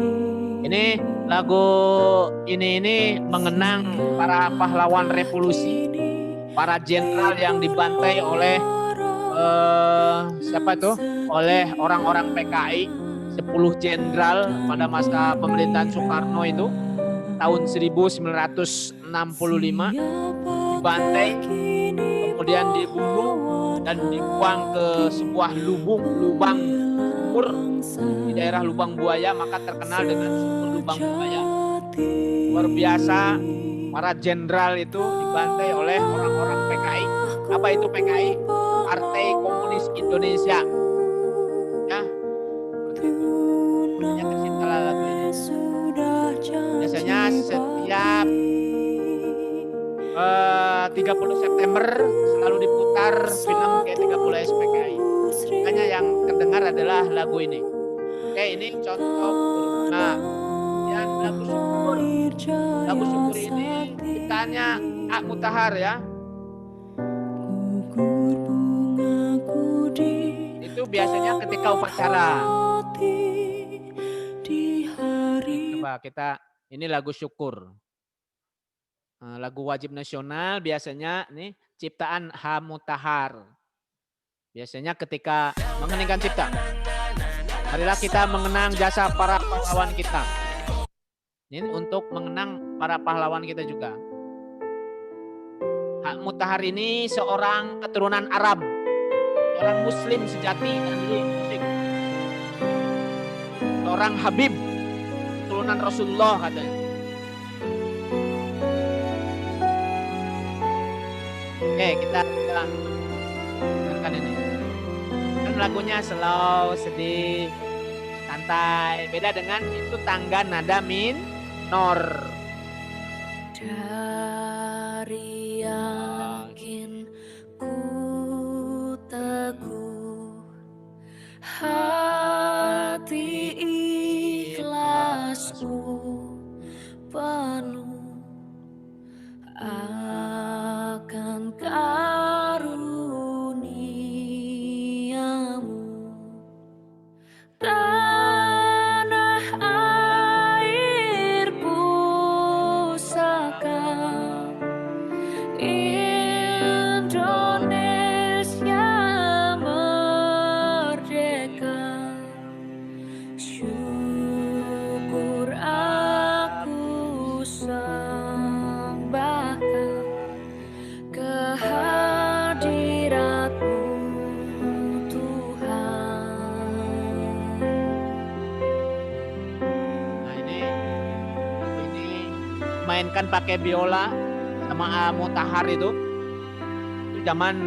Ini lagu ini mengenang para pahlawan revolusi, para jenderal yang dibantai oleh siapa tuh? Oleh orang-orang PKI, 10 jenderal pada masa pemerintahan Soekarno itu tahun 1965 dibantai, kemudian dibunuh dan dibuang ke sebuah lubang sumur di daerah Lubang Buaya, maka terkenal dengan sumur Lubang Buaya. Luar biasa, para jenderal itu dibantai oleh orang-orang PKI. Apa itu PKI? Partai Komunis Indonesia. Ya, seperti itu. Punya terciptalah lagu ini. Biasanya setiap 30 September selalu diputar film G30 SPKI. Makanya yang terdengar adalah lagu ini. Oke, ini contoh berbunga. Dan lagu syukur. Lagu syukur ini ciptaannya Ak Mutahar ya. Itu biasanya ketika upacara. Coba kita, ini lagu syukur. Lagu wajib nasional biasanya nih ciptaan H. Mutahar. Biasanya ketika mengeningkan cipta. Marilah kita mengenang jasa para pahlawan kita. Ini untuk mengenang para pahlawan kita juga. H. Mutahar ini seorang keturunan Arab, seorang Muslim sejati dan musik. Seorang Habib, keturunan Rasulullah katanya. Oke, kita dengarkan ini. Kan lagunya slow, sedih, santai. Beda dengan itu tangga nada minor. Dari yakin ku teguh, hati ikhlasku penuh akan karuniamu. Tanah air pusaka Indonesia merdeka, syukur aku sembahkan kehadiratmu Tuhan. Nah ini mainkan pakai biola sama Mutahar itu zaman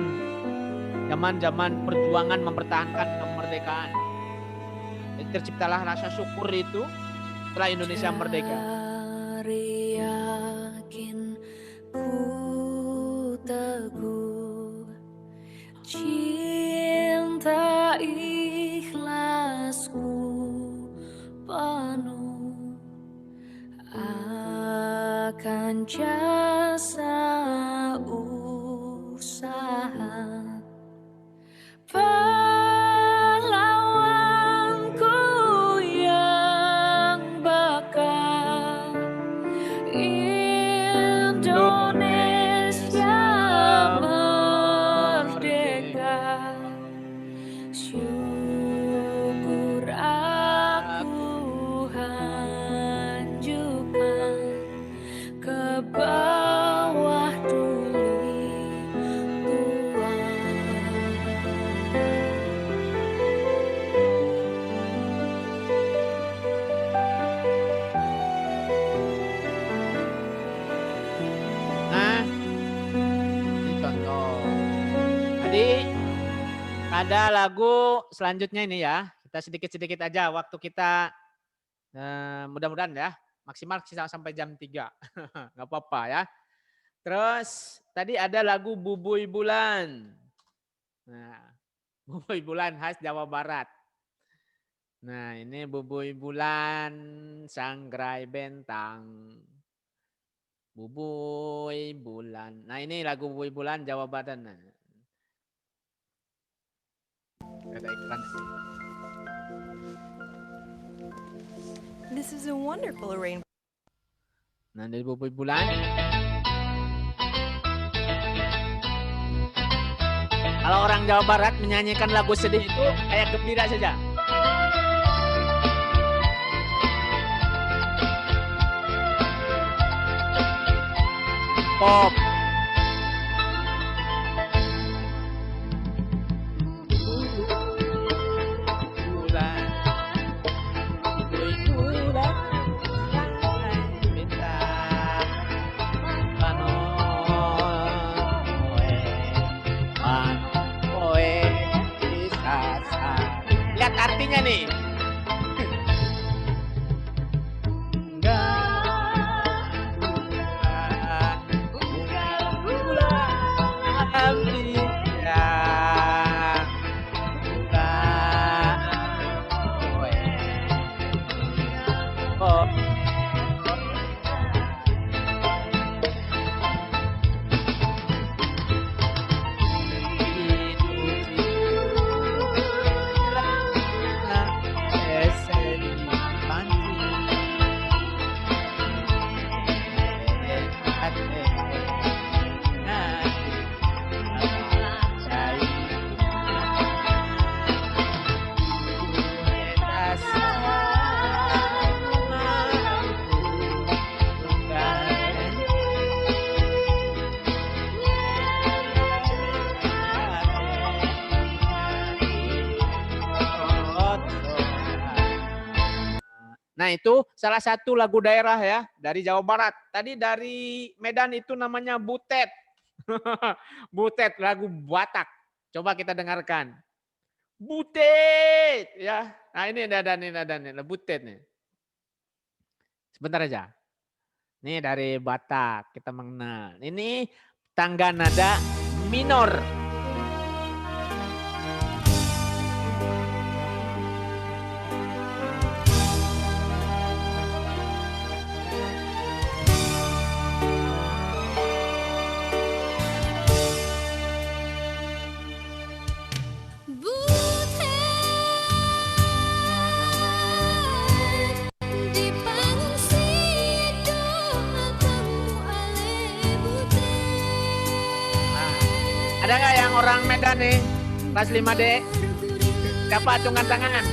perjuangan mempertahankan kemerdekaan. Jadi terciptalah rasa syukur itu setelah Indonesia merdeka. Dari yakin ku teguh, cinta ikhlasku penuh akan jasa usaha pahlawanku yang bakal Indonesia merdeka, syukur aku hanjurkan ke bawah tuli Tuhan. Nah, ini contoh. Tadi ada lagu selanjutnya ini ya. Kita sedikit-sedikit aja waktu kita mudah-mudahan ya. Maksimal sampai jam 3. Nggak apa-apa ya. Terus tadi ada lagu Bubui Bulan. Nah, Bubui Bulan khas Jawa Barat. Nah, ini Bubui Bulan, Sangrai Bentang. Bubui Bulan. Nah, ini lagu Bubui Bulan Jawa Barat. Nah. Ada iklan. This is a wonderful arrangement. Nah, dari Boboiboy Bulan. Kalau orang Jawa Barat menyanyikan lagu sedih itu kayak gembira saja. Pop. Bulan. Bulan. Bintang. Panoe. Panoe. Bisa. Lihat artinya nih. Nah, itu salah satu lagu daerah ya dari Jawa Barat. Tadi dari Medan itu namanya Butet. Butet, lagu Batak. Coba kita dengarkan. Butet ya. Nah, ini ada nih, Butet nih. Sebentar aja. Ini dari Batak kita mengenal. Ini tangga nada minor. Ada nggak yang orang Medan nih? Kelas 5D? Siapa acungkan tangan?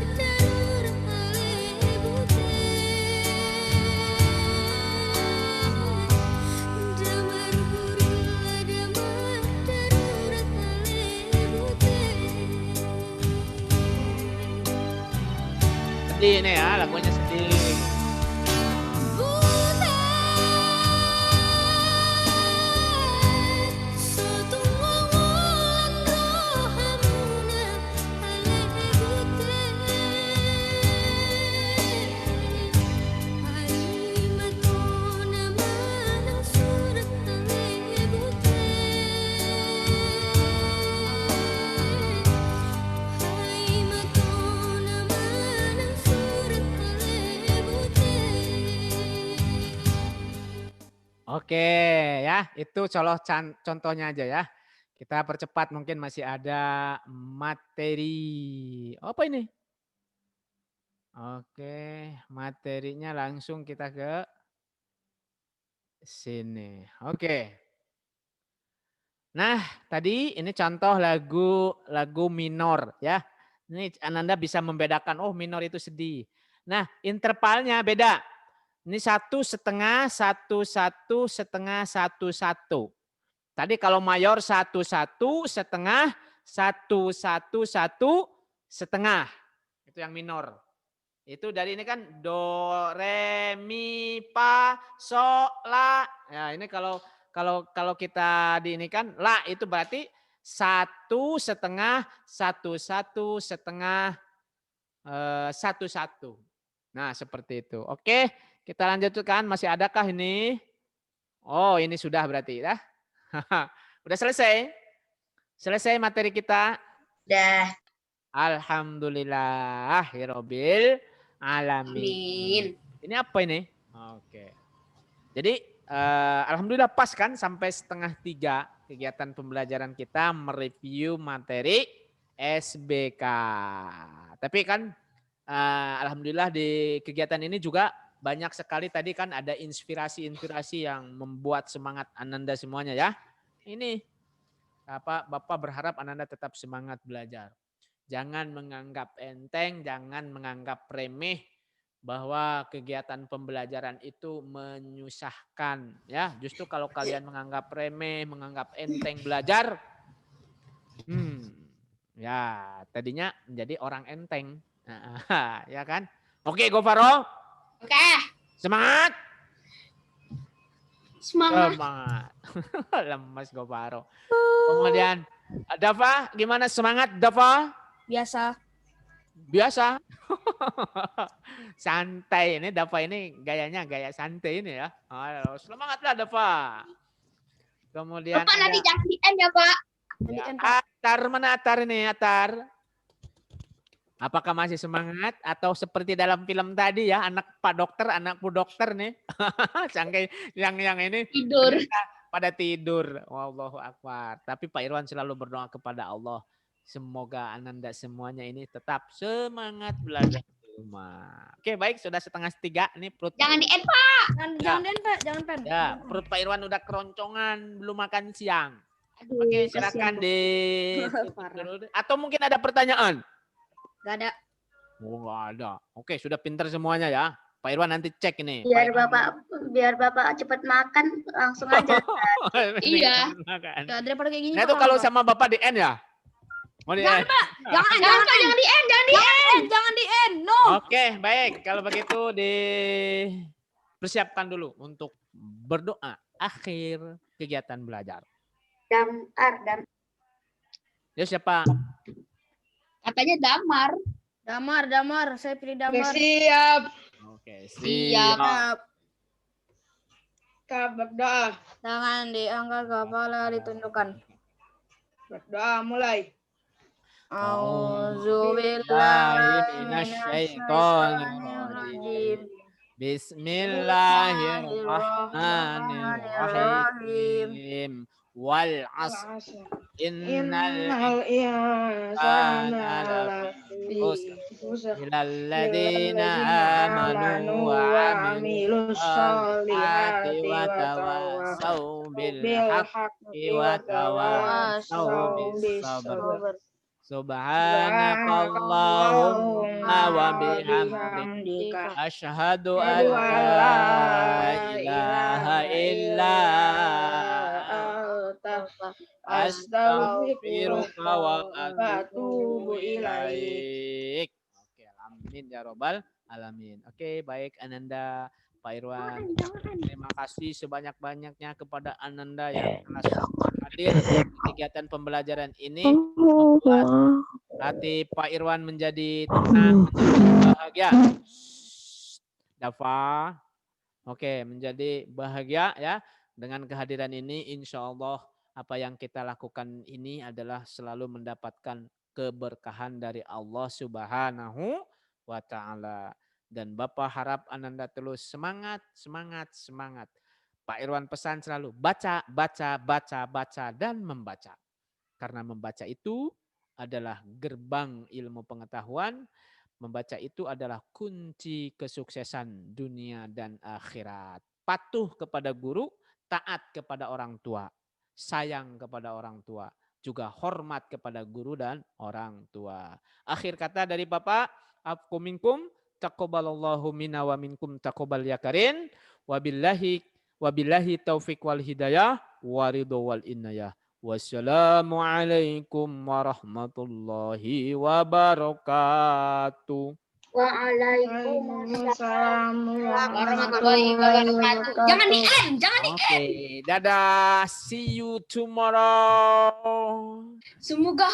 Sedih nih ya, lagunya sedih. Oke ya, itu contohnya aja ya. Kita percepat mungkin masih ada materi. Apa ini? Oke, materinya langsung kita ke sini. Oke. Nah, tadi ini contoh lagu minor ya. Ini Ananda bisa membedakan, oh minor itu sedih. Nah, intervalnya beda. Ini 1,5, 1,1, setengah, 1,1. Tadi kalau mayor 1,1, setengah, 1,1, 1,5. Itu yang minor. Itu dari ini kan do, re, mi, fa, so, la. Ya ini kalau kita di ini kan la itu berarti 1,5, 1,1, setengah, 1,1. Nah seperti itu. Oke. Kita lanjutkan, masih adakah ini? Oh ini sudah berarti ya. Udah selesai? Selesai materi kita? Dah. Alhamdulillahirabbil alamin. Ini apa ini? Oke. Jadi alhamdulillah pas kan sampai 2:30 kegiatan pembelajaran kita mereview materi SBK. Tapi kan alhamdulillah di kegiatan ini juga banyak sekali tadi kan ada inspirasi-inspirasi yang membuat semangat Ananda semuanya ya. Ini Bapak berharap Ananda tetap semangat belajar. Jangan menganggap enteng, jangan menganggap remeh bahwa kegiatan pembelajaran itu menyusahkan ya. Justru kalau kalian menganggap remeh, menganggap enteng belajar, ya tadinya menjadi orang enteng. Ya kan? Oke, Gofaro. Oke. Semangat. Semangat. Lemas Gofaro. Kemudian Dava, gimana semangat Dava? Biasa. Biasa. Santai ini Dava ini gayanya gaya santai ini ya. Ayo, semangatlah Dava. Kemudian Bapak nanti jangan di end ya, Pak. ya, Atar, mana Atar ini Atar? Apakah masih semangat atau seperti dalam film tadi ya, anak Pak Dokter, anak Bu Dokter nih. Sangkai yang ini Tidur. pada tidur. Wallahu akbar. Tapi Pak Irwan selalu berdoa kepada Allah. Semoga Ananda semuanya ini tetap semangat belajar di rumah. Oke, baik, sudah 2:30 nih perut. Jangan di end, Pak. Jangan den, Pak. Jangan pen. Ya, perut Pak Irwan udah keroncongan, belum makan siang. Aduh, Oke, silakan di atau mungkin ada pertanyaan? Gak ada. Oh, nggak ada. Oke, sudah pintar semuanya ya. Pak Irwan nanti cek ini. Biar Bapak cepat makan langsung aja. Iya. Gak ada pada kayak gini. Nah, itu kalau sama Bapak di end ya? Mau di end? Jangan Jangan di end, jangan di end. Jangan di end. No. Oke, baik. Kalau begitu dipersiapkan dulu untuk berdoa akhir kegiatan belajar. Ya siapa? Katanya damar. Damar. Saya pilih damar. Siap. Oke, Siap. Kita berdoa. Tangan diangkat, kepala ditunjukkan. Berdoa mulai. A'udzubillahiminasyaitonirrajim. Bismillahirrahmanirrahim. Wal 'asr. Innal insana lafi khusr illal ladzina amanu wa 'amilus sholihati wa tawassaw bil haqqi wa tawassaw bis sabr. Subhanakallahumma wa bihamdika asyhadu an la ilaha illa anta astaghfiruka wa atubu ilaik. Oke, amin ya robbal alamin. Oke, baik Ananda, Pak Irwan. Terima kasih sebanyak-banyaknya kepada Ananda yang telah hadir di kegiatan pembelajaran ini. Membuat hati Pak Irwan menjadi tenang, menjadi bahagia. Dava, oke, menjadi bahagia ya. Dengan kehadiran ini, insya Allah apa yang kita lakukan ini adalah selalu mendapatkan keberkahan dari Allah Subhanahu wa Ta'ala. Dan Bapak harap Ananda terus semangat. Pak Irwan pesan selalu baca, dan membaca. Karena membaca itu adalah gerbang ilmu pengetahuan. Membaca itu adalah kunci kesuksesan dunia dan akhirat. Patuh kepada guru, taat kepada orang tua, sayang kepada orang tua, juga hormat kepada guru dan orang tua. Akhir kata dari Bapak, afqu minkum, taqabbalallahu minna wa minkum taqabbal ya karim. Wabillahi taufiq wal hidayah wa ridho wal inayah. Wassalamualaikum warahmatullahi wabarakatuh. Waalaikumsalam warahmatullahi wabarakatuh. Jangan di end, Oke, dadah. See you tomorrow. Semoga